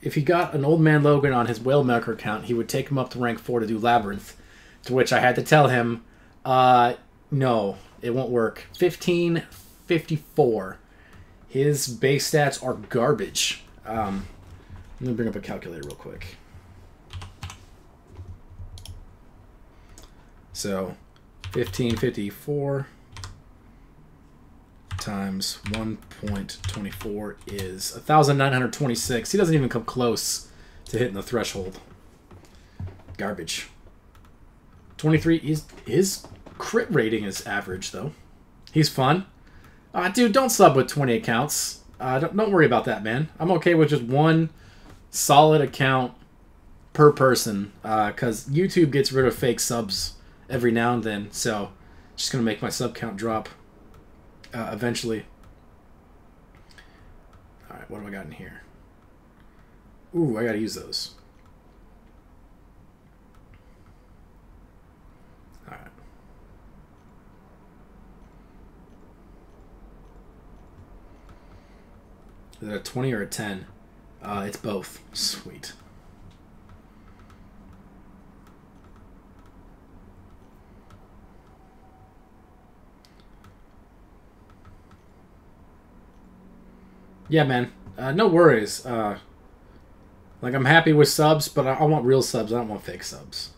if he got an Old Man Logan on his Whale Maker account, he would take him up to rank 4 to do Labyrinth. To which I had to tell him, no, it won't work. 1554. His base stats are garbage. Let me bring up a calculator real quick. So, 1554 times 1.24 is 1,926. He doesn't even come close to hitting the threshold. Garbage. 23. His crit rating is average, though. He's fun. Dude, don't sub with 20 accounts. Don't worry about that, man. I'm okay with just one solid account per person, because YouTube gets rid of fake subs every now and then, so just going to make my sub count drop eventually. Alright, what do I got in here? Ooh, I got to use those. Alright. Is it a 20 or a 10? It's both. Sweet. Yeah, man. No worries. Like, I'm happy with subs, but I want real subs. I don't want fake subs.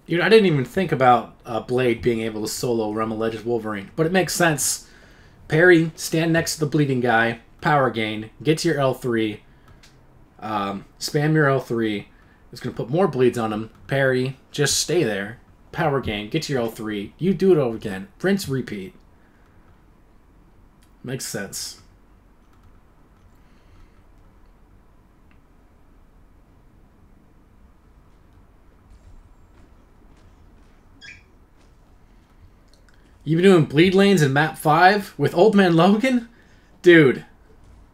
Dude, I didn't even think about Blade being able to solo Realm of Legends Wolverine, but it makes sense. Parry, stand next to the bleeding guy, power gain, get to your L3, spam your L3. It's going to put more bleeds on him. Parry, just stay there. Power gain, get to your L3. You do it over again. Rinse, repeat. Makes sense. You been doing bleed lanes in map 5 with Old Man Logan? Dude,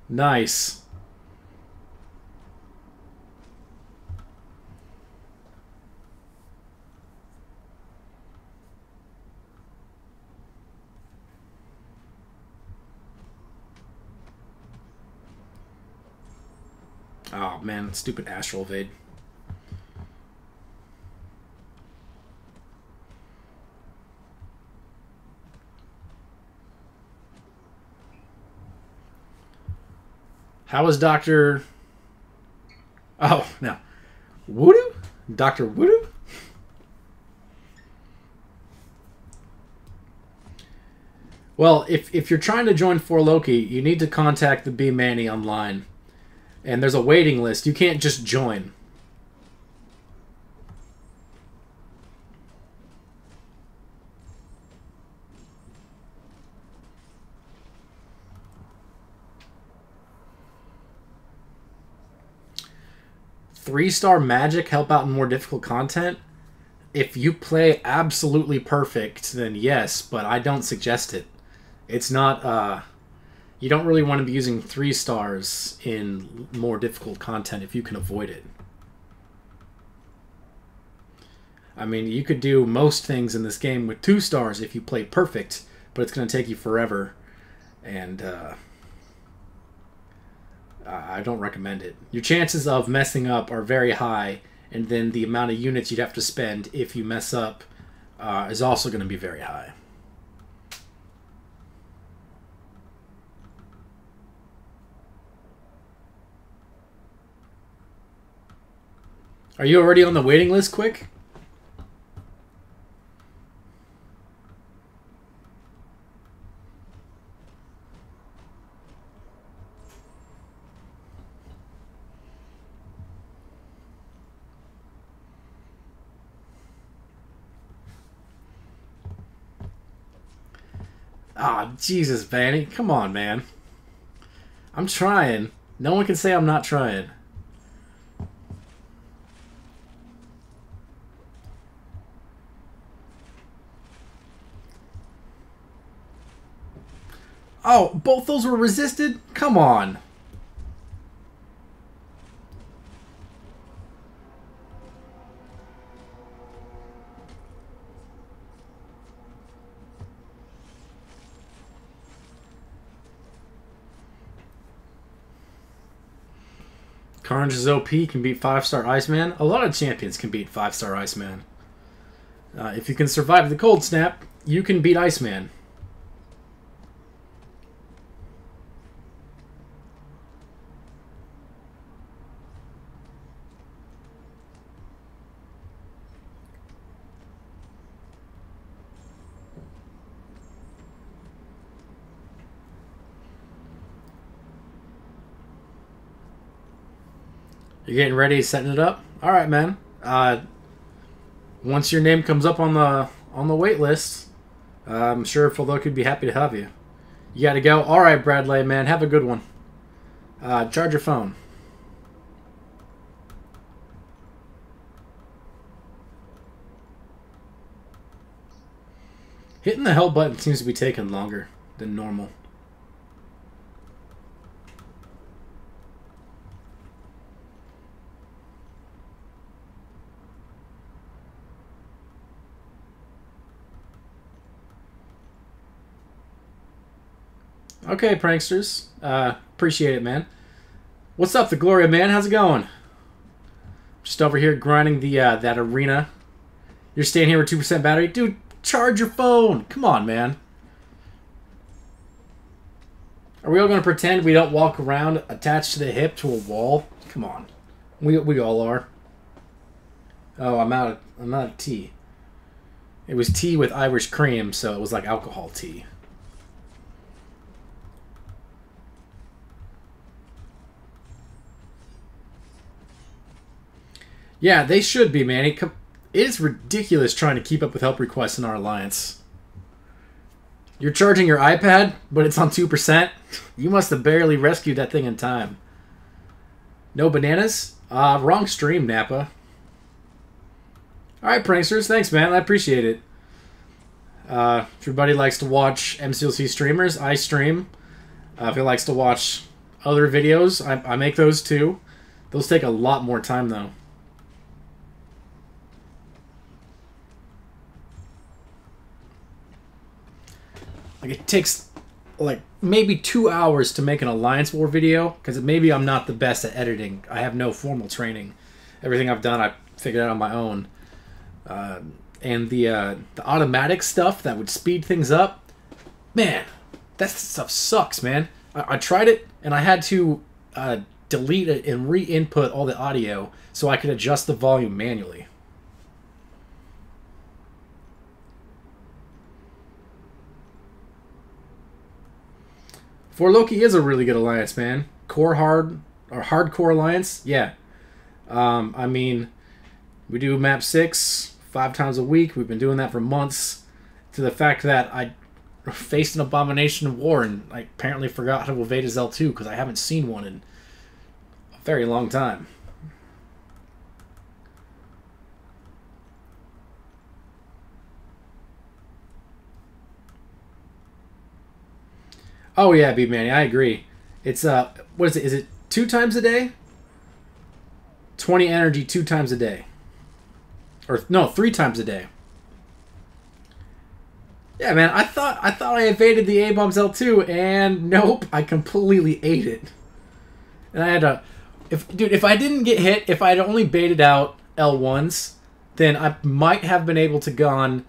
nice. Oh man, stupid Astral Evade. How is Dr. Oh, no. Voodoo? Dr. Voodoo? Well, if you're trying to join 4Loki, you need to contact the B Manny online. And there's a waiting list. You can't just join. 3-star magic help out in more difficult content? If you play absolutely perfect, then yes, but I don't suggest it. It's not, you don't really want to be using 3 stars in more difficult content if you can avoid it. I mean, you could do most things in this game with 2 stars if you play perfect, but it's going to take you forever, and I don't recommend it. Your chances of messing up are very high, and then the amount of units you'd have to spend if you mess up is also going to be very high. Are you already on the waiting list, Quick? Ah, Jesus, Vanny. Come on, man. I'm trying. No one can say I'm not trying. Oh, both those were resisted? Come on. Carnage is OP, can beat 5-star Iceman. A lot of champions can beat 5-star Iceman. If you can survive the cold snap, you can beat Iceman. You're getting ready, setting it up? Alright, man. Once your name comes up on the wait list, I'm sure Phildo could be happy to have you. You gotta go? Alright, Bradley, man. Have a good one. Charge your phone. Hitting the help button seems to be taking longer than normal. Okay, pranksters. Appreciate it, man. What's up, the Gloria, man? How's it going? Just over here grinding the that arena. You're staying here with 2% battery? Dude, charge your phone! Come on, man. Are we all going to pretend we don't walk around attached to the hip to a wall? Come on. We all are. Oh, I'm out of tea. It was tea with Irish cream, so it was like alcohol tea. Yeah, they should be, man. It is ridiculous trying to keep up with help requests in our alliance. You're charging your iPad, but it's on 2%? You must have barely rescued that thing in time. No bananas? Wrong stream, Nappa. Alright, pranksters. Thanks, man. I appreciate it. Everybody likes to watch MCLC streamers. I stream. If he likes to watch other videos, I make those too. Those take a lot more time, though. Like, it takes, like, maybe 2 hours to make an Alliance War video, because maybe I'm not the best at editing. I have no formal training. Everything I've done, I figured out on my own. And the automatic stuff that would speed things up, man, that stuff sucks, man. I tried it, and I had to delete it and re-input all the audio so I could adjust the volume manually. For Loki is a really good alliance, man. Hardcore alliance, yeah. I mean, we do map 6 5 times a week. We've been doing that for months. To the fact that I faced an abomination of war and I apparently forgot how to evade his L2 because I haven't seen one in a very long time. Oh yeah, B Manny, I agree. It's what is it? Is it 2 times a day? 20 energy 2 times a day. Or no, 3 times a day. Yeah, man, I thought I evaded the A-bombs L2, and nope, I completely ate it. And I had to, if I didn't get hit, if I had only baited out L1s, then I might have been able to gone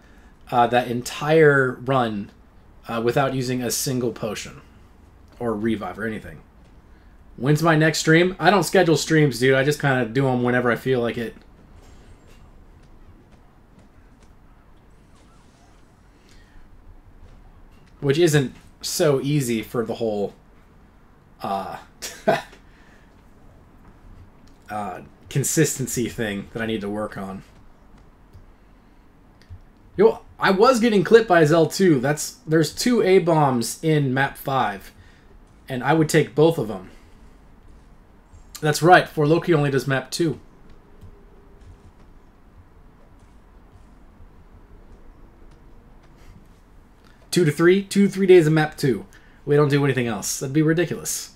that entire run without using a single potion or revive or anything. When's my next stream? I don't schedule streams, dude. I just kind of do them whenever I feel like it. Which isn't so easy for the whole consistency thing that I need to work on. Yo, I was getting clipped by his L2. There's 2 A-bombs in map 5, and I would take both of them. That's right, for Loki only does map 2. Two to three days of map 2. We don't do anything else. That'd be ridiculous.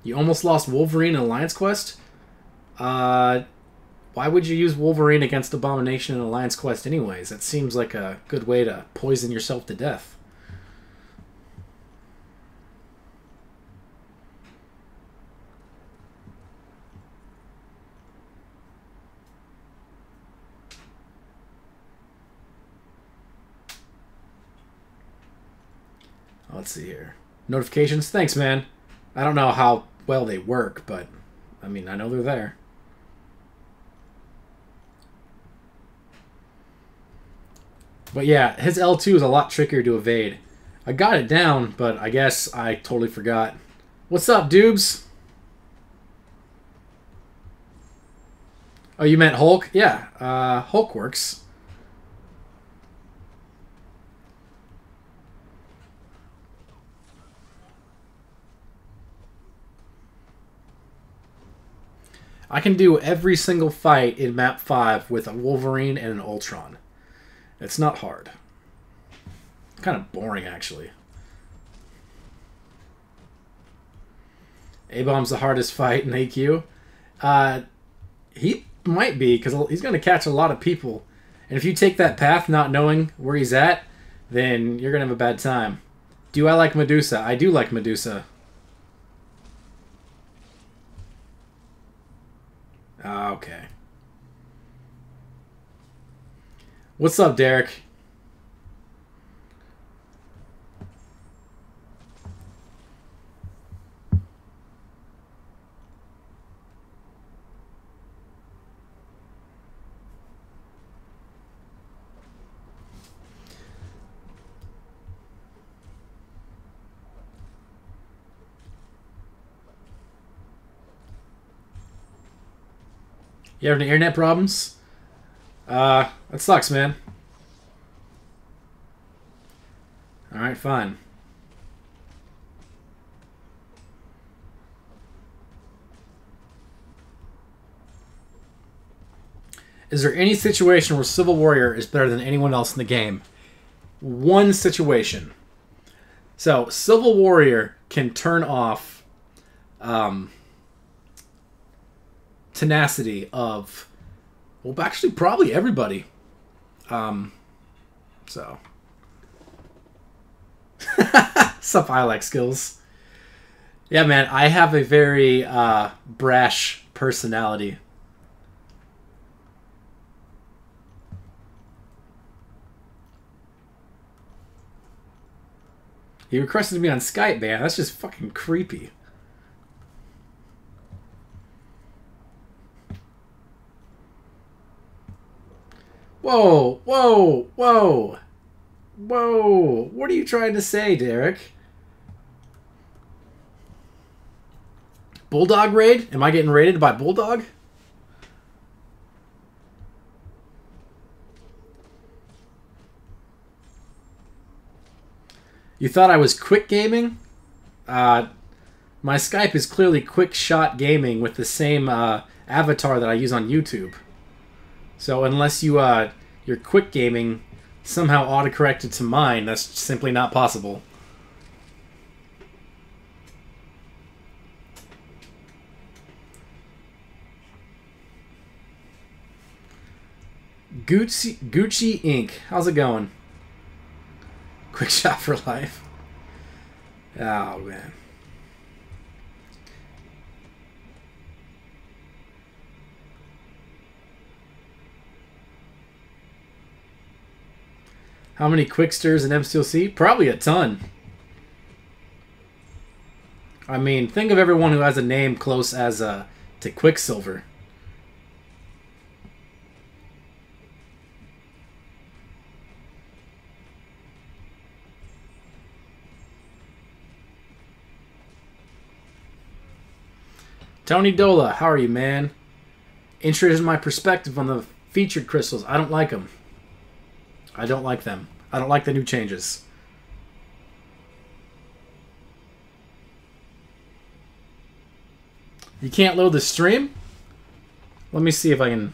You almost lost Wolverine in Alliance Quest? Why would you use Wolverine against Abomination in Alliance Quest anyways? That seems like a good way to poison yourself to death. Let's see here. Notifications? Thanks, man. I don't know how well they work, but I mean, I know they're there. But yeah, his L2 is a lot trickier to evade. I got it down, but I guess I totally forgot. What's up, dudes? Oh, you meant Hulk? Yeah, Hulk works. I can do every single fight in map 5 with a Wolverine and an Ultron. It's not hard. It's kind of boring, actually. A-Bomb's the hardest fight in AQ. He might be, because he's going to catch a lot of people. And if you take that path not knowing where he's at, then you're going to have a bad time. Do I like Medusa? I do like Medusa. Okay. What's up, Derek? You have any internet problems? That sucks, man. Alright, fine. Is there any situation where Civil Warrior is better than anyone else in the game? One situation. So, Civil Warrior can turn off tenacity of, well, actually probably everybody. So. Sup, I like skills. Yeah, man, I have a very brash personality. He requested me on Skype, man. That's just fucking creepy. Whoa, whoa, whoa. Whoa. What are you trying to say, Derek? Bulldog raid? Am I getting raided by Bulldog? You thought I was quick gaming? My Skype is clearly quick shot gaming with the same avatar that I use on YouTube. So unless you're quick gaming somehow autocorrected to mine, that's simply not possible. Gucci Inc. How's it going? Quick shot for life. Oh, man. How many Quicksters in MCLC? Probably a ton. I mean, think of everyone who has a name close as to Quicksilver. Tony Dola, how are you, man? Interested in my perspective on the featured crystals. I don't like them. I don't like them. I don't like the new changes. You can't load the stream? Let me see if I can...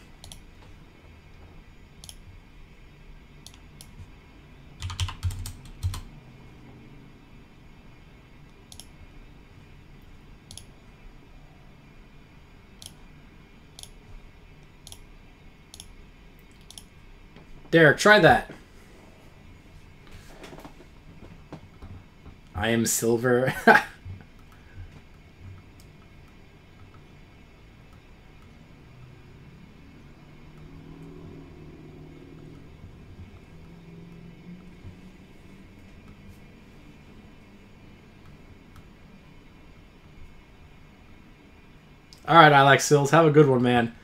Derek, try that. I am silver. Alright, I like Sills. Have a good one, man.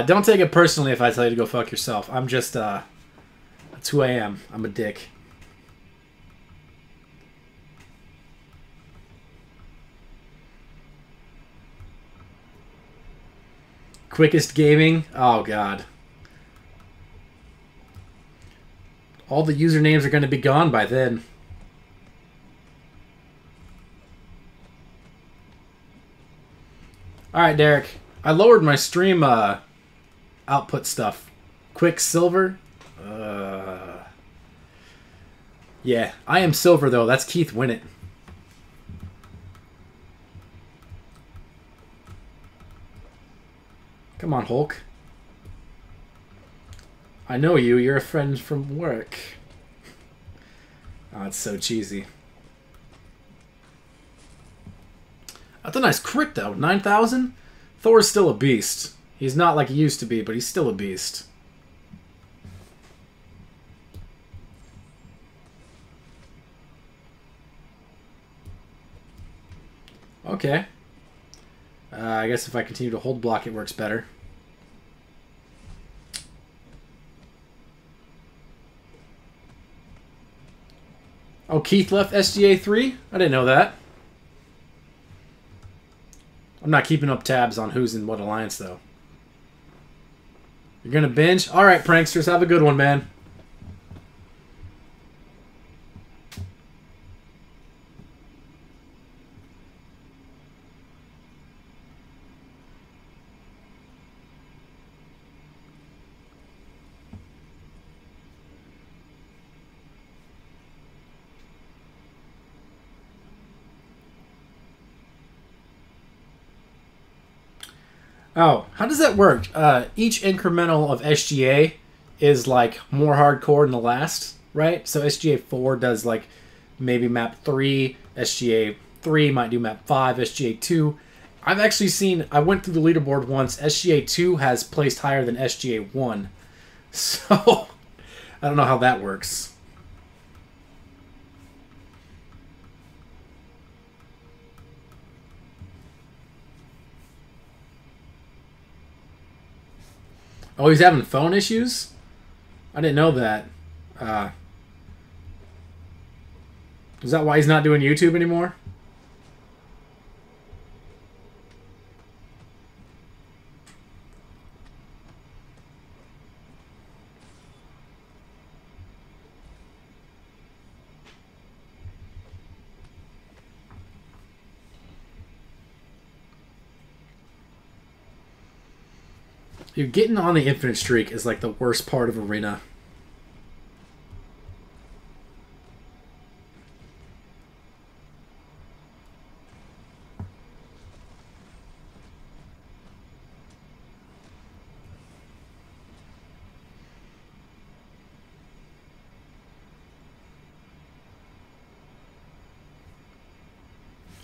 Don't take it personally if I tell you to go fuck yourself. I'm just, that's who I am. I'm a dick. Quickest gaming? Oh, God. All the usernames are going to be gone by then. Alright, Derek. I lowered my stream output stuff. Quicksilver? Yeah, I am silver, though. That's Keith Winnett. Come on, Hulk. I know you. You're a friend from work. Oh, it's so cheesy. That's a nice crit, though. 9,000? Thor's still a beast. He's not like he used to be, but he's still a beast. Okay. I guess if I continue to hold block, it works better. Oh, Keith left SGA 3? I didn't know that. I'm not keeping up tabs on who's in what alliance, though. You're gonna binge? Alright, pranksters, have a good one, man. Oh, how does that work? Each incremental of SGA is like more hardcore than the last, right? So SGA 4 does like maybe map 3, SGA 3 might do map 5, SGA 2. I've actually seen, I went through the leaderboard once, SGA 2 has placed higher than SGA 1. So, I don't know how that works. Oh, he's having phone issues? I didn't know that. Is that why he's not doing YouTube anymore? You're getting on the infinite streak is like the worst part of Arena.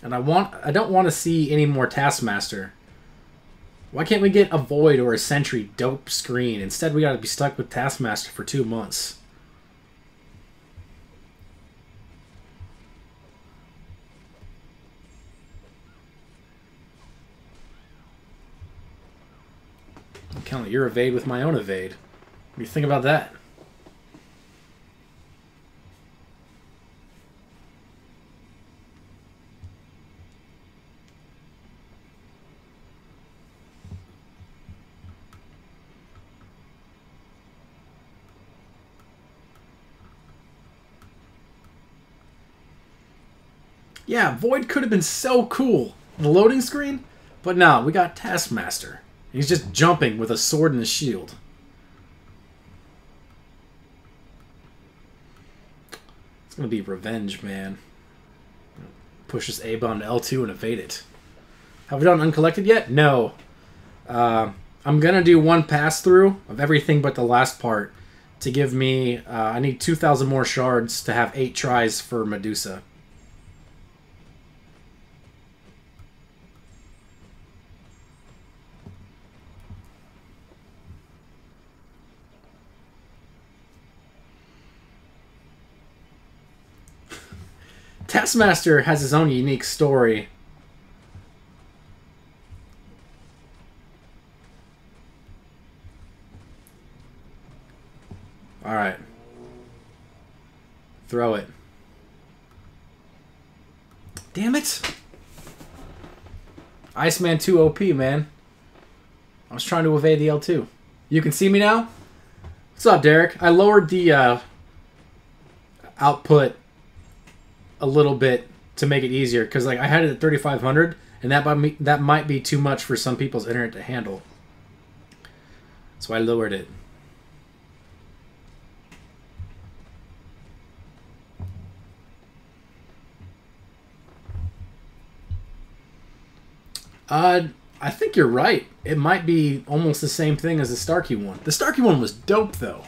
And I don't want to see any more Taskmaster. Why can't we get a Void or a Sentry dope screen? Instead, we gotta be stuck with Taskmaster for 2 months. I'm counting your evade with my own evade. What do you think about that? Yeah, Void could have been so cool. The loading screen? But no, we got Taskmaster. He's just jumping with a sword and a shield. It's going to be revenge, man. Push this A-bomb to L2 and evade it. Have we done Uncollected yet? No. I'm going to do one pass-through of everything but the last part to give me... I need 2,000 more shards to have 8 tries for Medusa. Taskmaster has his own unique story. Alright. Throw it. Damn it! Iceman 2 OP, man. I was trying to evade the L2. You can see me now? What's up, Derek? I lowered the output a little bit to make it easier because like I had it at 3,500 and that might be too much for some people's internet to handle. So I lowered it. I think you're right. It might be almost the same thing as the Starkey one. The Starkey one was dope though.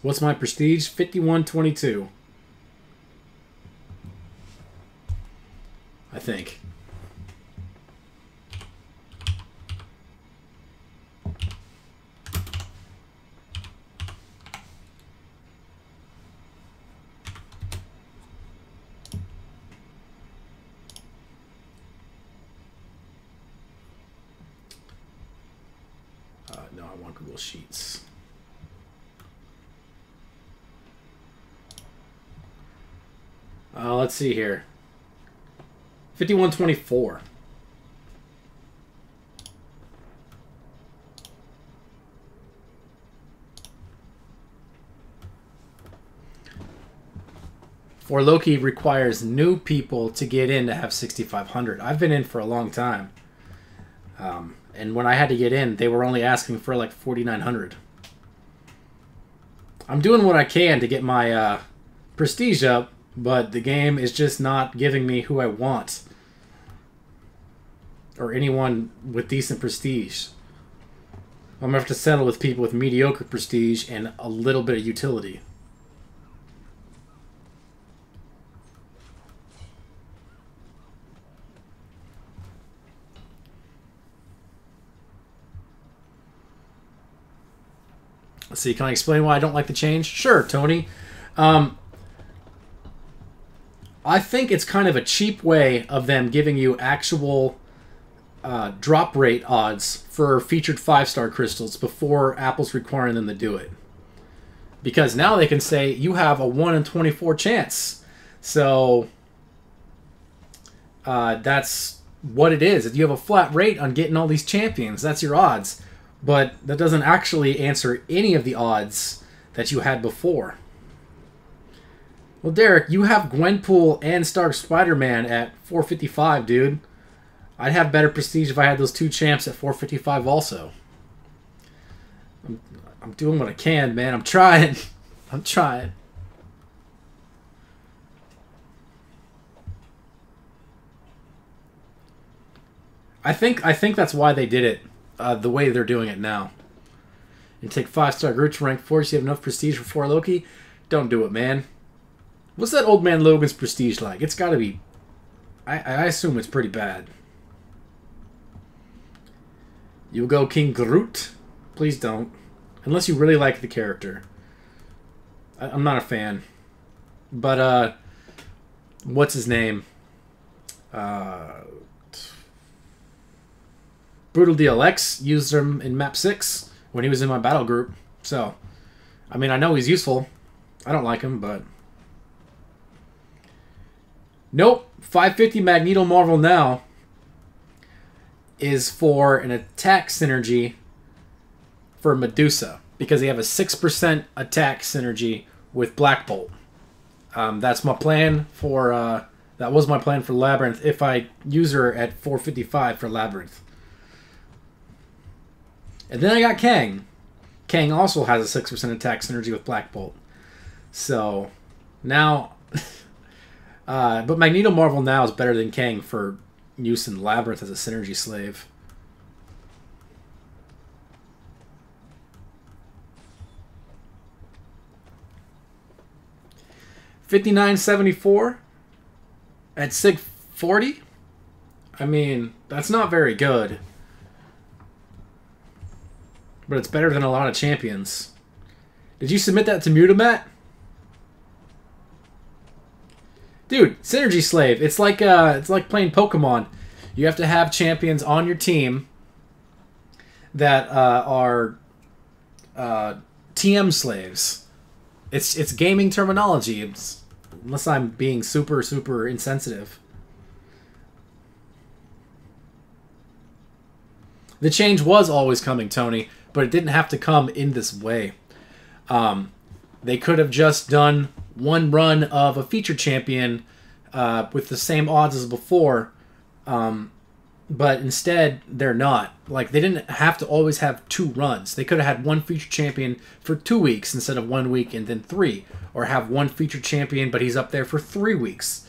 What's my prestige? 5122. I think. No, I want Google Sheets. Let's see here. 5124. For Loki requires new people to get in to have 6,500. I've been in for a long time. And when I had to get in, they were only asking for like 4,900. I'm doing what I can to get my prestige up, but the game is just not giving me who I want. Or anyone with decent prestige. I'm going to have to settle with people with mediocre prestige and a little bit of utility. Let's see, can I explain why I don't like the change? Sure, Tony. I think it's kind of a cheap way of them giving you actual drop rate odds for featured 5-star crystals before Apple's requiring them to do it. Because now they can say you have a 1 in 24 chance. So that's what it is. If you have a flat rate on getting all these champions, that's your odds. But that doesn't actually answer any of the odds that you had before. Well, Derek, you have Gwenpool and Stark Spider-Man at 455, dude. I'd have better prestige if I had those two champs at 455 also. I'm doing what I can, man. I'm trying. I'm trying. I think that's why they did it the way they're doing it now. And take 5-star Groot to rank 4 so you have enough prestige for 4 Loki. Don't do it, man. What's that old man Logan's prestige like? It's got to be... I assume it's pretty bad. You go King Groot? Please don't. Unless you really like the character. I'm not a fan. But, what's his name? Brutal DLX used him in map 6 when he was in my battle group. So, I mean, I know he's useful. I don't like him, but... Nope. 550 Magneto Marvel now is for an attack synergy for Medusa. Because they have a 6% attack synergy with Black Bolt. That's my plan for... that was my plan for Labyrinth if I use her at 455 for Labyrinth. And then I got Kang. Kang also has a 6% attack synergy with Black Bolt. So, now... but Magneto Marvel now is better than Kang for use in Labyrinth as a synergy slave. $59.74 at SIG 40? I mean, that's not very good. But it's better than a lot of champions. Did you submit that to Mutamat? Dude, Synergy Slave. It's like playing Pokemon. You have to have champions on your team that are TM slaves. It's gaming terminology. Unless I'm being super insensitive. The change was always coming, Tony, but it didn't have to come in this way. They could have just done one run of a feature champion with the same odds as before, but instead they're not. Like, they didn't have to always have 2 runs. They could have had one feature champion for 2 weeks instead of 1 week and then 3, or have one feature champion but he's up there for 3 weeks.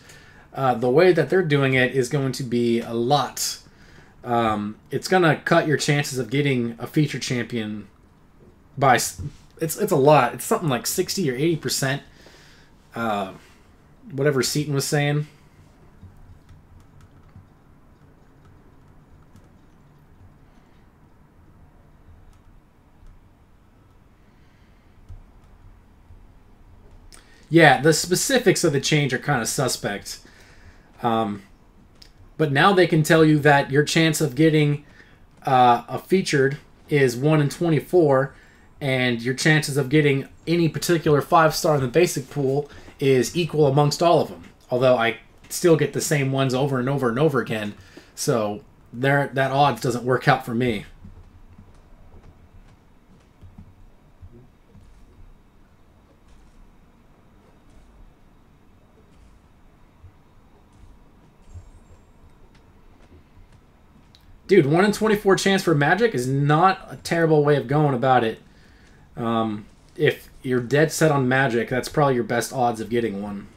The way that they're doing it is going to be a lot. It's going to cut your chances of getting a feature champion by... It's a lot. It's something like 60 or 80%. Whatever Seaton was saying. Yeah, the specifics of the change are kind of suspect. But now they can tell you that your chance of getting a featured is 1 in 24, and your chances of getting any particular 5-star in the basic pool is equal amongst all of them. Although I still get the same ones over and over and over again, so that odds doesn't work out for me. Dude, 1 in 24 chance for Magic is not a terrible way of going about it. If you're dead set on Magic, that's probably your best odds of getting one.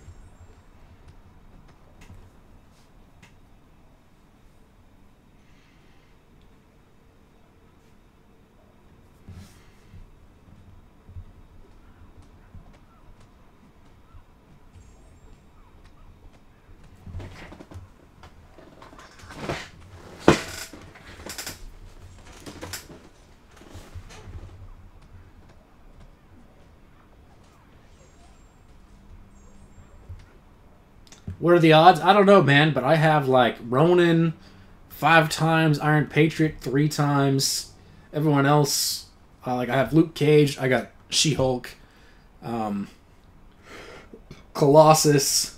What are the odds? I don't know, man, but I have, like, Ronin 5 times, Iron Patriot 3 times. Everyone else, like, I have Luke Cage, I got She-Hulk, Colossus,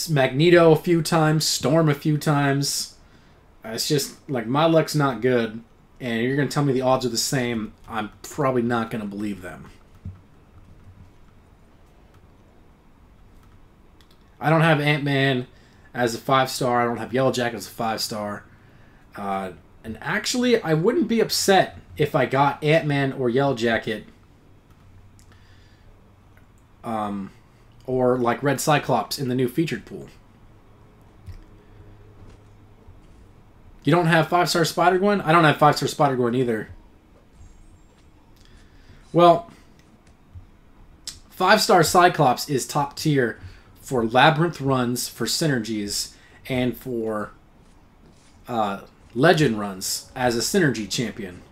Magneto a few times, Storm a few times. It's just, like, my luck's not good. and you're going to tell me the odds are the same, I'm probably not going to believe them. I don't have Ant-Man as a 5-star. I don't have Yellow Jacket as a 5-star. And actually, I wouldn't be upset if I got Ant-Man or Yellow Jacket, or like Red Cyclops in the new featured pool. You don't have 5-star Spider-Gwen? I don't have 5-star Spider-Gwen either. Well, 5-star Cyclops is top tier for Labyrinth runs, for Synergies, and for Legend runs as a Synergy champion.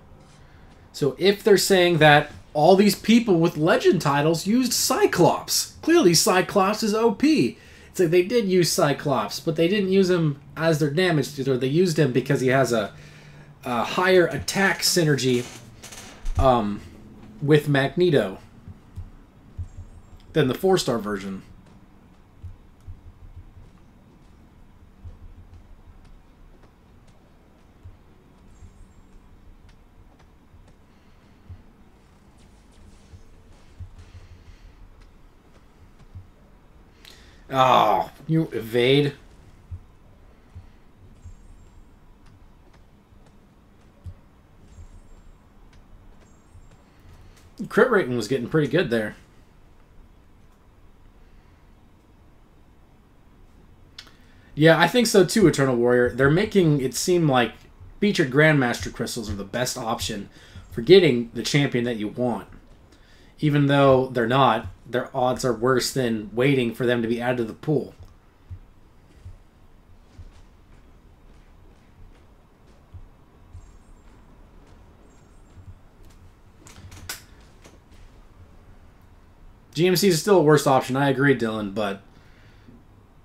So if they're saying that all these people with Legend titles used Cyclops, clearly Cyclops is OP. It's like they did use Cyclops, but they didn't use him as their damage dealer. They used him because he has a higher attack synergy with Magneto than the 4-star version. Oh, you evade. Crit rating was getting pretty good there. Yeah, I think so too, Eternal Warrior. They're making it seem like featured Grandmaster crystals are the best option for getting the champion that you want. Even though they're not, their odds are worse than waiting for them to be added to the pool. GMC is still a worse option, I agree, Dylan, but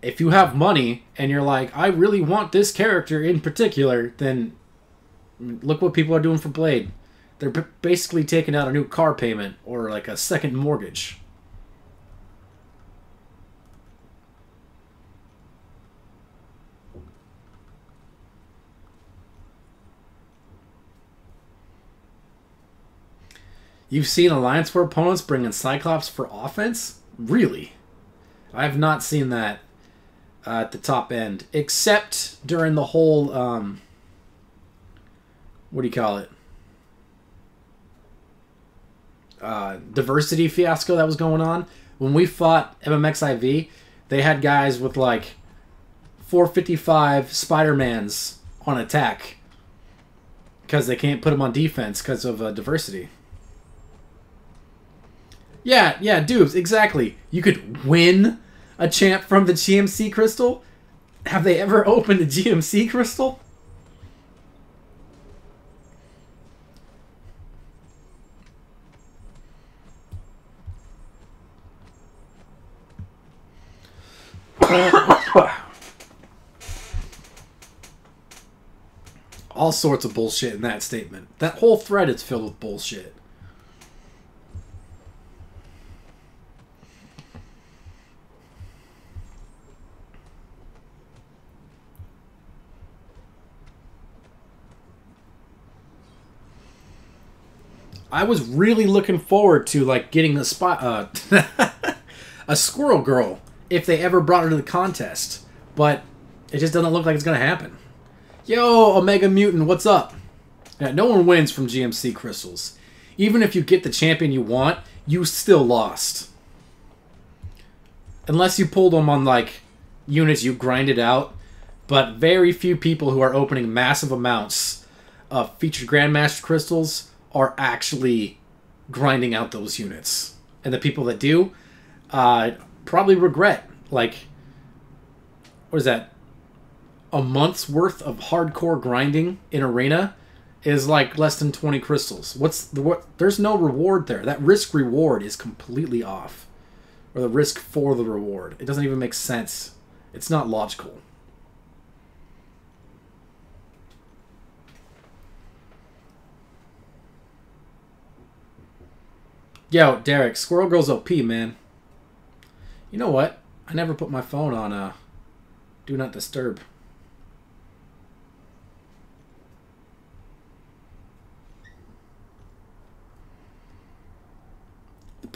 if you have money and you're like, I really want this character in particular, then look what people are doing for Blade. They're basically taking out a new car payment or like a second mortgage. You've seen Alliance War opponents bring in Cyclops for offense? Really? I have not seen that at the top end, except during the whole, what do you call it? Diversity fiasco that was going on. When we fought MMXIV, they had guys with like 455 Spider-Mans on attack because they can't put them on defense because of diversity. Yeah, dudes, exactly. You could win a champ from the GMC crystal. Have they ever opened a GMC crystal? All sorts of bullshit in that statement. That whole thread is filled with bullshit. I was really looking forward to like getting a spot, a Squirrel Girl if they ever brought her to the contest, but it just doesn't look like it's gonna happen. Yo, Omega Mutant, what's up? Yeah, no one wins from GMC crystals. Even if you get the champion you want, you still lost. Unless you pulled them on like units you grinded out, but very few people who are opening massive amounts of featured Grandmaster crystals are actually grinding out those units. And the people that do probably regret, like, what is that? A month's worth of hardcore grinding in Arena is like less than 20 crystals. There's no reward there. That risk reward is completely off. Or the risk for the reward. It doesn't even make sense. It's not logical. Yo, Derek, Squirrel Girl's OP, man. You know what? I never put my phone on Do Not Disturb.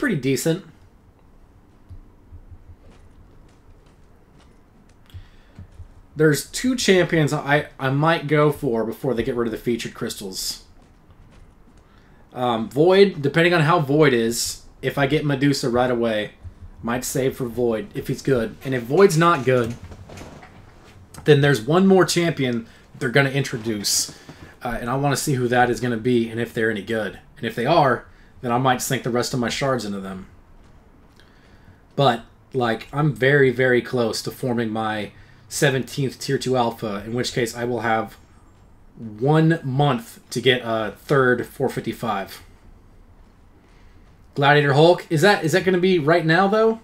pretty decent. There's 2 champions I might go for before they get rid of the featured crystals. Void, depending on how Void is, if I get Medusa right away, might save for Void if he's good. And if Void's not good, then there's one more champion they're going to introduce. And I want to see who that is going to be and if they're any good. And if they are, then I might sink the rest of my shards into them. But, like, I'm very, very close to forming my 17th Tier 2 Alpha, in which case I will have 1 month to get a third 455. Gladiator Hulk, is that going to be right now, though?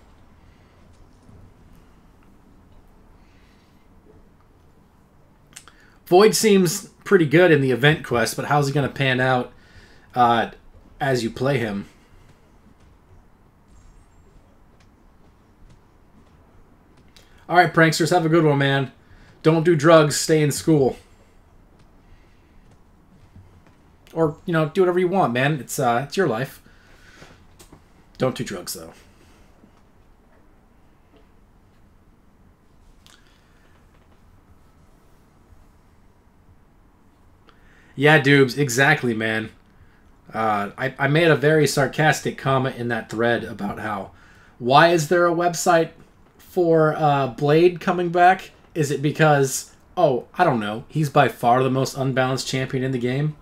Void seems pretty good in the event quest, but how's he going to pan out as you play him? All right, pranksters, have a good one, man. Don't do drugs. Stay in school. Or, you know, do whatever you want, man. It's your life. Don't do drugs, though. Yeah, Doobs, exactly, man. I made a very sarcastic comment in that thread about how, why is there a website for Blade coming back? Is it because, oh, I don't know, he's by far the most unbalanced champion in the game?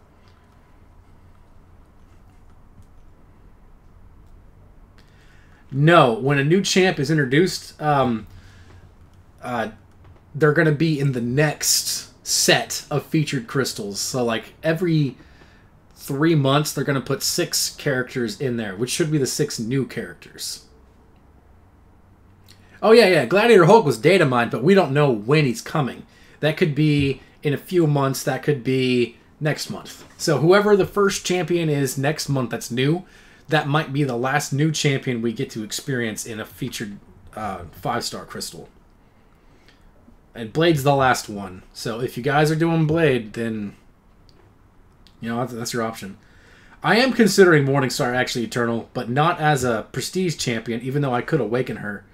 No, when a new champ is introduced, they're going to be in the next set of featured crystals. So, like, every 3 months, they're going to put 6 characters in there, which should be the 6 new characters. Oh, yeah. Gladiator Hulk was data mined, but we don't know when he's coming. That could be in a few months. That could be next month. So whoever the first champion is next month that's new, that might be the last new champion we get to experience in a featured 5-star crystal. And Blade's the last one. So if you guys are doing Blade, then, you know, that's your option. I am considering Morningstar actually Eternal, but not as a prestige champion, even though I could awaken her.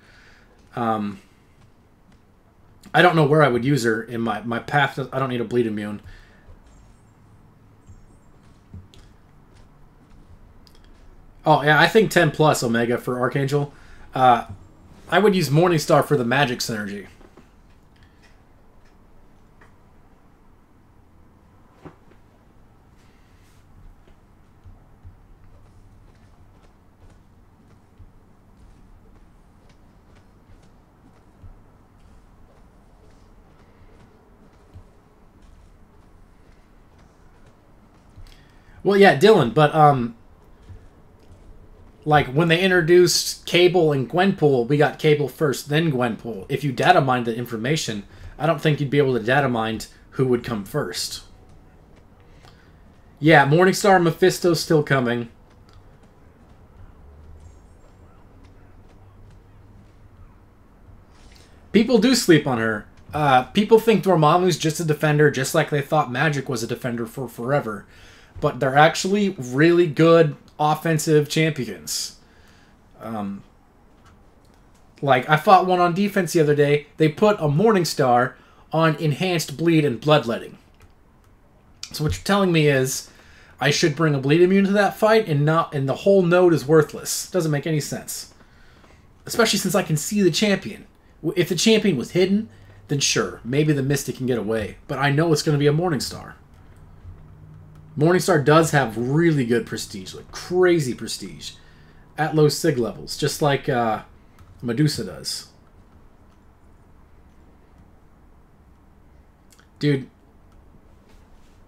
I don't know where I would use her in my path. I don't need a bleed immune. Oh, yeah, I think 10 plus Omega for Archangel. I would use Morningstar for the magic synergy. Well, yeah, Dylan, but, like, when they introduced Cable and Gwenpool, we got Cable first, then Gwenpool. If you data mined the information, I don't think you'd be able to data mine who would come first. Yeah, Morningstar and Mephisto's still coming. People do sleep on her. People think Dormammu's just a defender, just like they thought Magic was a defender for forever. But they're actually really good offensive champions. Like, I fought one on defense the other day. They put a Morningstar on enhanced bleed and bloodletting. So what you're telling me is I should bring a bleed immune to that fight and the whole node is worthless. Doesn't make any sense. Especially since I can see the champion. If the champion was hidden, then sure, maybe the Mystic can get away. But I know it's going to be a Morningstar. Morningstar does have really good prestige, like crazy prestige, at low sig levels, just like Medusa does. Dude,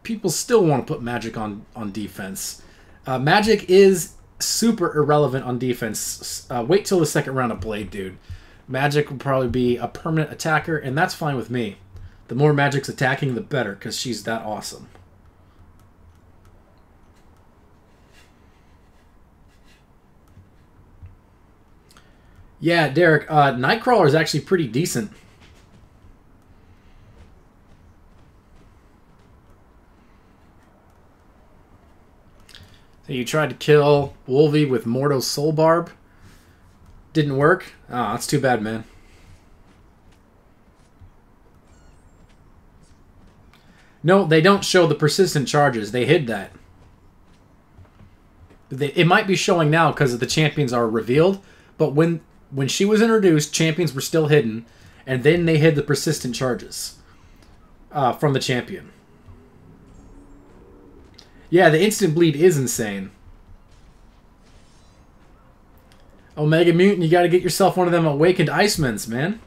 people still want to put Magic on defense. Magic is super irrelevant on defense. Wait till the second round of Blade, dude. Magic will probably be a permanent attacker, and that's fine with me. The more Magic's attacking, the better, because she's that awesome. Yeah, Derek, Nightcrawler is actually pretty decent. So you tried to kill Wolvie with Morto's Soul Barb. Didn't work? Oh, that's too bad, man. No, they don't show the persistent charges. They hid that. It might be showing now because the champions are revealed, but when she was introduced, champions were still hidden, and then they hid the persistent charges from the champion. Yeah, the instant bleed is insane. Omega Mutant, you gotta get yourself one of them Awakened Icemans, man.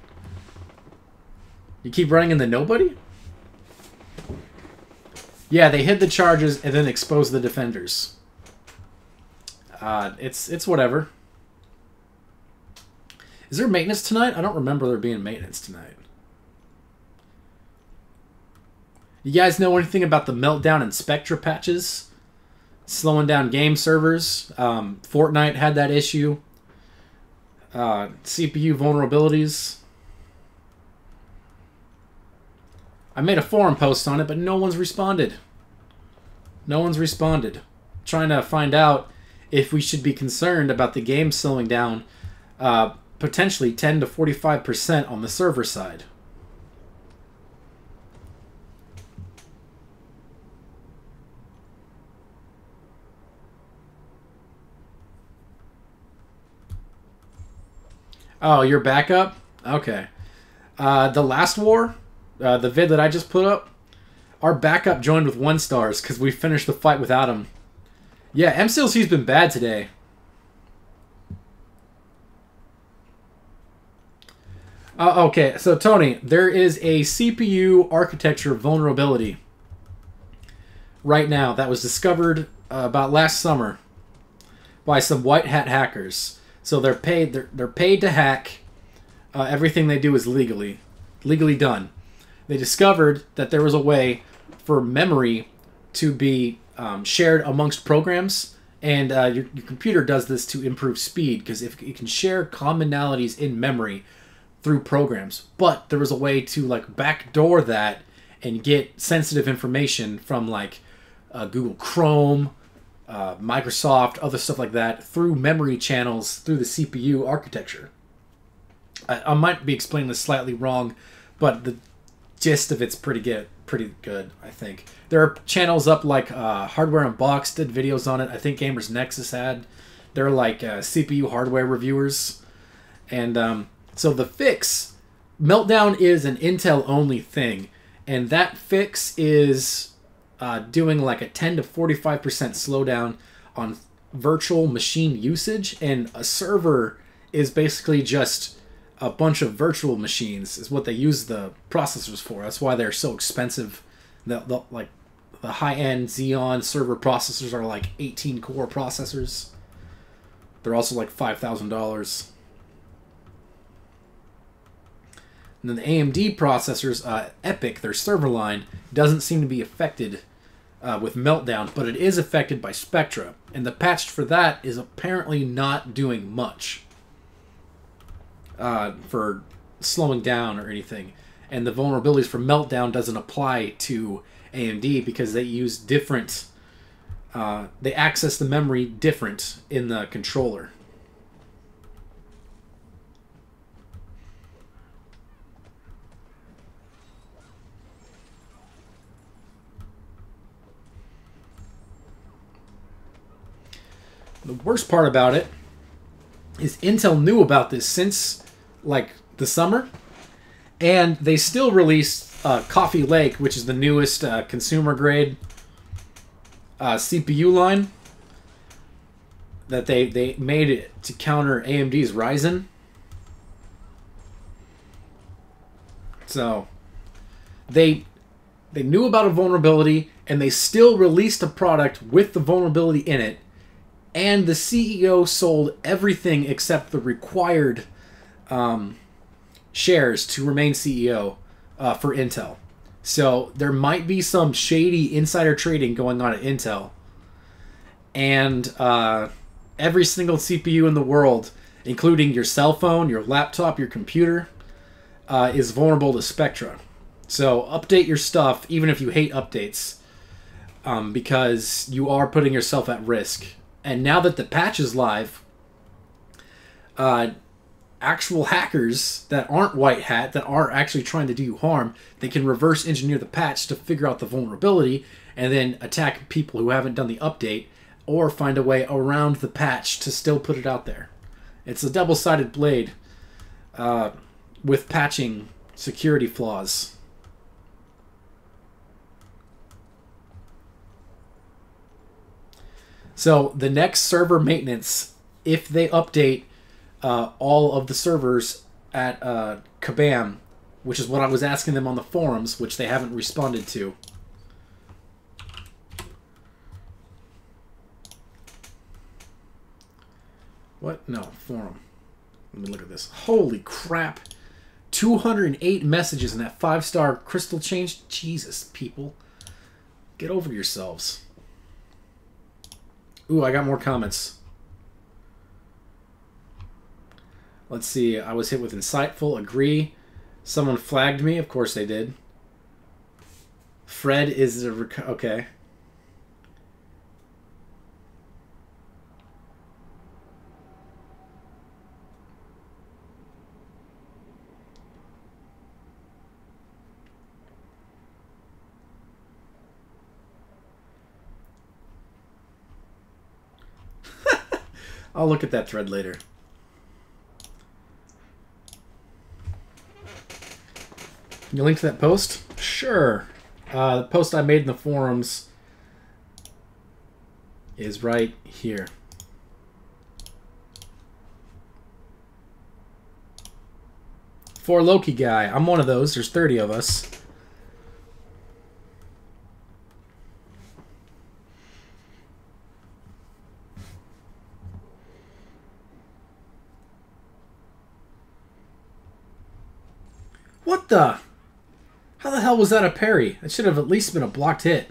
You keep running into nobody? Yeah, they hid the charges and then exposed the defenders. It's whatever. Is there maintenance tonight? I don't remember there being maintenance tonight. You guys know anything about the Meltdown and Spectra patches? Slowing down game servers. Fortnite had that issue. CPU vulnerabilities. I made a forum post on it, but no one's responded. No one's responded. Trying to find out if we should be concerned about the game slowing down potentially 10 to 45% on the server side. Oh, your backup? Okay. The last war, the vid that I just put up, our backup joined with 1 stars because we finished the fight without him. Yeah, MCLC's been bad today. Okay, so Tony, there is a CPU architecture vulnerability right now that was discovered about last summer by some white hat hackers. So they're paid to hack. Everything they do is legally done. They discovered that there was a way for memory to be shared amongst programs, and your computer does this to improve speed because if it can share commonalities in memory through programs. But there was a way to like backdoor that and get sensitive information from like Google Chrome, Microsoft, other stuff like that through memory channels through the CPU architecture. I might be explaining this slightly wrong, but the gist of it's pretty good, I think. There are channels up like Hardware Unboxed did videos on it. I think Gamers Nexus had. They're like CPU hardware reviewers. And so the fix, Meltdown is an Intel-only thing. And that fix is doing like a 10 to 45% slowdown on virtual machine usage. And a server is basically just a bunch of virtual machines is what they use the processors for. That's why they're so expensive. Like the high-end Xeon server processors are like 18-core processors. They're also like $5,000. And then the AMD processors, Epic, their server line, doesn't seem to be affected with Meltdown, but it is affected by Spectra. And the patch for that is apparently not doing much for slowing down or anything. And the vulnerabilities for Meltdown doesn't apply to AMD because they use different... they access the memory different in the controller. The worst part about it is Intel knew about this since like the summer, and they still released Coffee Lake, which is the newest consumer grade CPU line that they made it to counter AMD's Ryzen. So they knew about a vulnerability and they still released a product with the vulnerability in it. And the CEO sold everything except the required shares to remain CEO for Intel. So there might be some shady insider trading going on at Intel. And every single CPU in the world, including your cell phone, your laptop, your computer, is vulnerable to Spectra. So update your stuff, even if you hate updates. because you are putting yourself at risk. And now that the patch is live, actual hackers that aren't white hat, that are actually trying to do you harm, they can reverse engineer the patch to figure out the vulnerability and then attack people who haven't done the update, or find a way around the patch to still put it out there. It's a double-sided blade with patching security flaws. So the next server maintenance, if they update all of the servers at Kabam, which is what I was asking them on the forums, which they haven't responded to. What? No, forum. Let me look at this. Holy crap. 208 messages in that 5-star crystal change. Jesus, people. Get over yourselves. Ooh, I got more comments. Let's see. I was hit with insightful. Agree. Someone flagged me. Of course they did. Fred is a... Okay. I'll look at that thread later. Can you link to that post? Sure. The post I made in the forums is right here. For Loki guy. I'm one of those. There's 30 of us. What the? How the hell was that a parry? That should have at least been a blocked hit.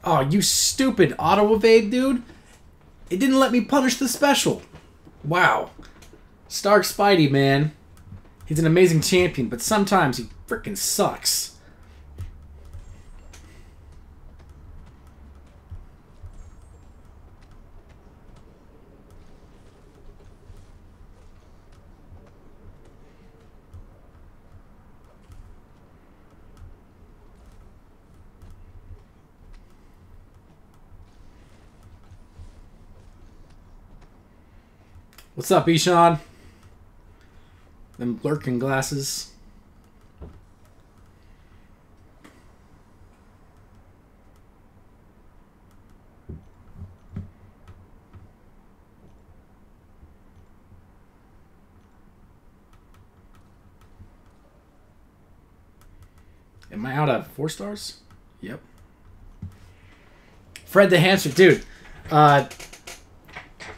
Oh, you stupid auto-evade, dude. It didn't let me punish the special. Wow. Stark Spidey, man. He's an amazing champion, but sometimes he frickin' sucks. What's up, Ishan? Them lurking glasses. Am I out of 4 stars? Yep. Fred the Hamster, dude.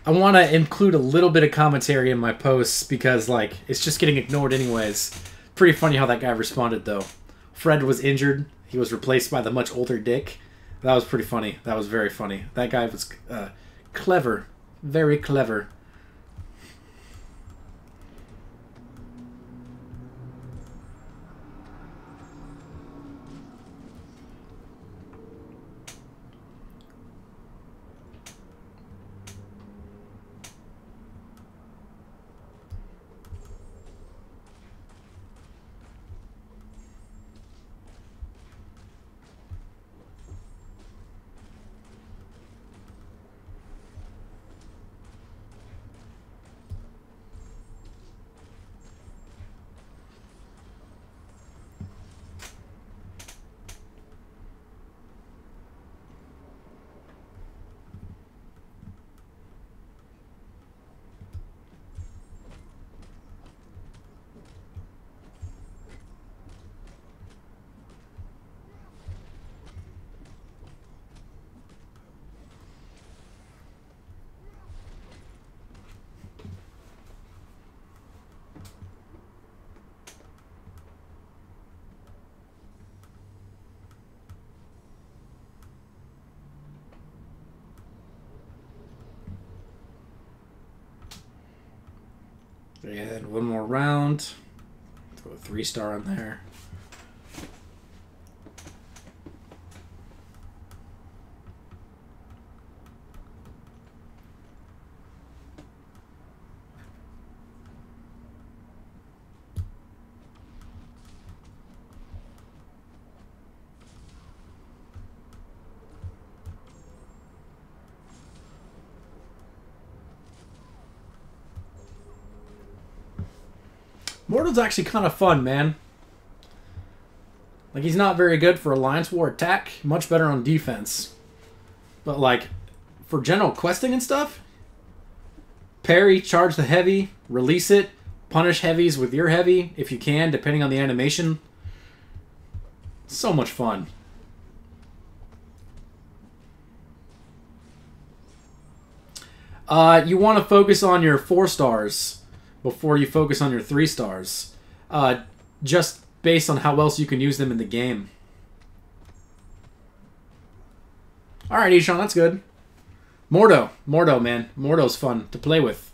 I want to include a little bit of commentary in my posts because, like, it's just getting ignored anyways. Pretty funny how that guy responded, though. Fred was injured. He was replaced by the much older Dick. That was pretty funny. That was very funny. That guy was clever. Very clever. And one more round. Throw a 3-star on there. Mortal's actually kind of fun, man. Like, he's not very good for Alliance War attack. Much better on defense. But, like, for general questing and stuff, parry, charge the heavy, release it, punish heavies with your heavy, if you can, depending on the animation. So much fun. You want to focus on your 4-stars before you focus on your 3-stars. Just based on how else you can use them in the game. Alright, Ishan, that's good. Mordo, man. Mordo's fun to play with.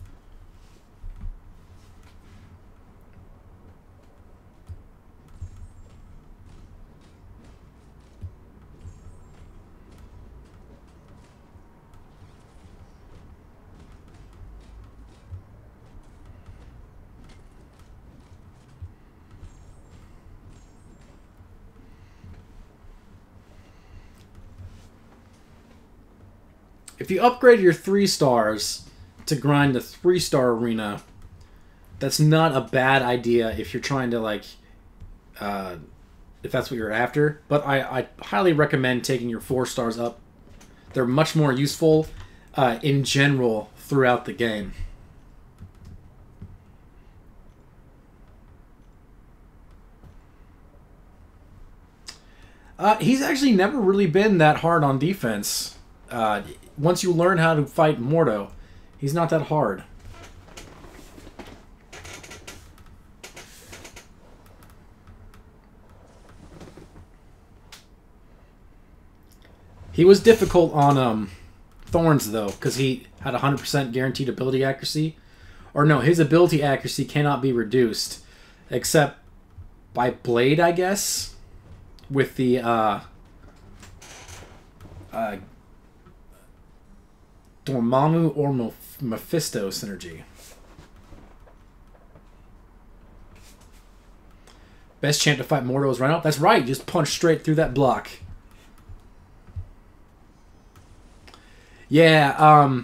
If you upgrade your 3-stars to grind the 3-star arena, that's not a bad idea if you're trying to, like, if that's what you're after. But I highly recommend taking your 4-stars up. They're much more useful in general throughout the game. He's actually never really been that hard on defense. Once you learn how to fight Mordo, he's not that hard. He was difficult on Thorns, though, because he had 100% guaranteed ability accuracy. Or no, his ability accuracy cannot be reduced, except by Blade, I guess, with the Dormammu or Mephisto synergy. Best chance to fight Mordo is right out. That's right, just punch straight through that block. Yeah,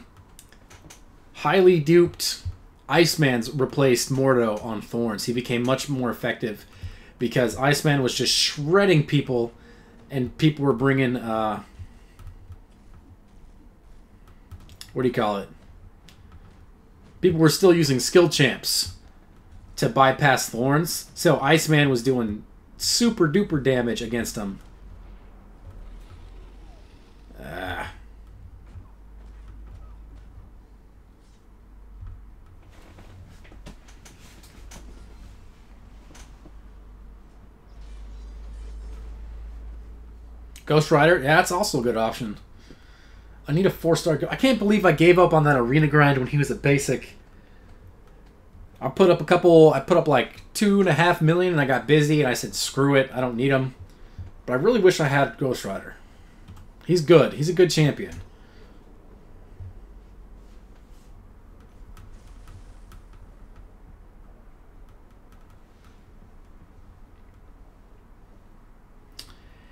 highly duped Iceman's replaced Mordo on Thorns. He became much more effective because Iceman was just shredding people, and people were bringing, what do you call it? People were still using skill champs to bypass Thorns, so Iceman was doing super duper damage against him. Ghost Rider, yeah, that's also a good option. I need a 4-star. I can't believe I gave up on that arena grind when he was a basic. I put up like 2.5 million, and I got busy, and I said, screw it, I don't need him. But I really wish I had Ghost Rider. He's good. He's a good champion.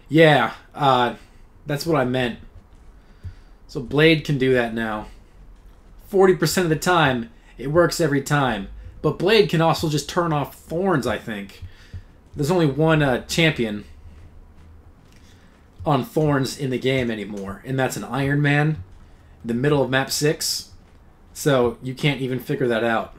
Yeah, that's what I meant. So Blade can do that now. 40% of the time, it works every time. But Blade can also just turn off Thorns, I think. There's only one champion on Thorns in the game anymore, and that's an Iron Man in the middle of map 6. So you can't even figure that out.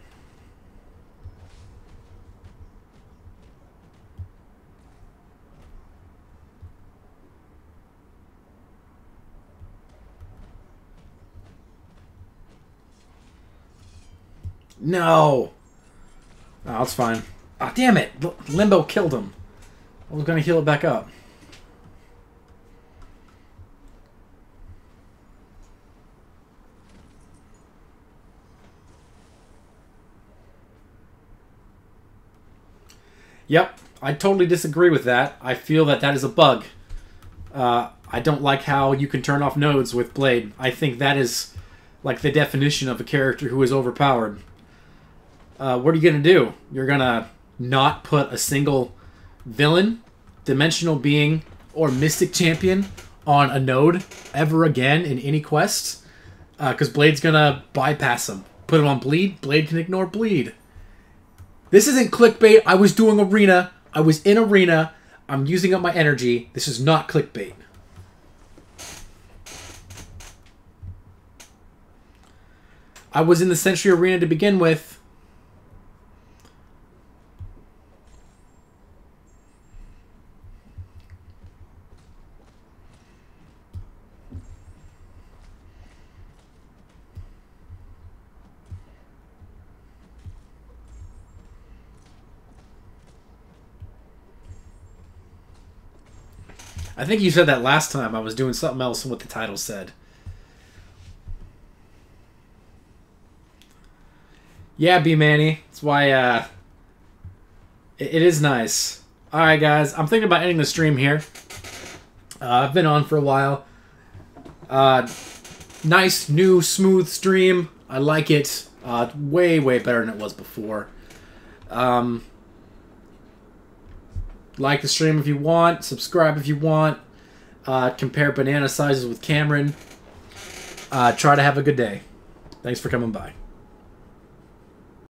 No! Oh, that's fine. Ah, oh, damn it! Limbo killed him. I was going to heal it back up. Yep, I totally disagree with that. I feel that that is a bug. I don't like how you can turn off nodes with Blade. I think that is like the definition of a character who is overpowered. What are you going to do? You're going to not put a single villain, dimensional being, or mystic champion on a node ever again in any quest? Because Blade's going to bypass him. Put him on Bleed. Blade can ignore Bleed. This isn't clickbait. I was doing arena. I was in arena. I'm using up my energy. This is not clickbait. I was in the Sentry arena to begin with. I think you said that last time. I was doing something else than what the title said. Yeah, B-Manny. That's why, it is nice. Alright, guys. I'm thinking about ending the stream here. I've been on for a while. Nice, new, smooth stream. I like it. Way, way better than it was before. Like the stream if you want. Subscribe if you want. Compare banana sizes with Cameron. Try to have a good day. Thanks for coming by.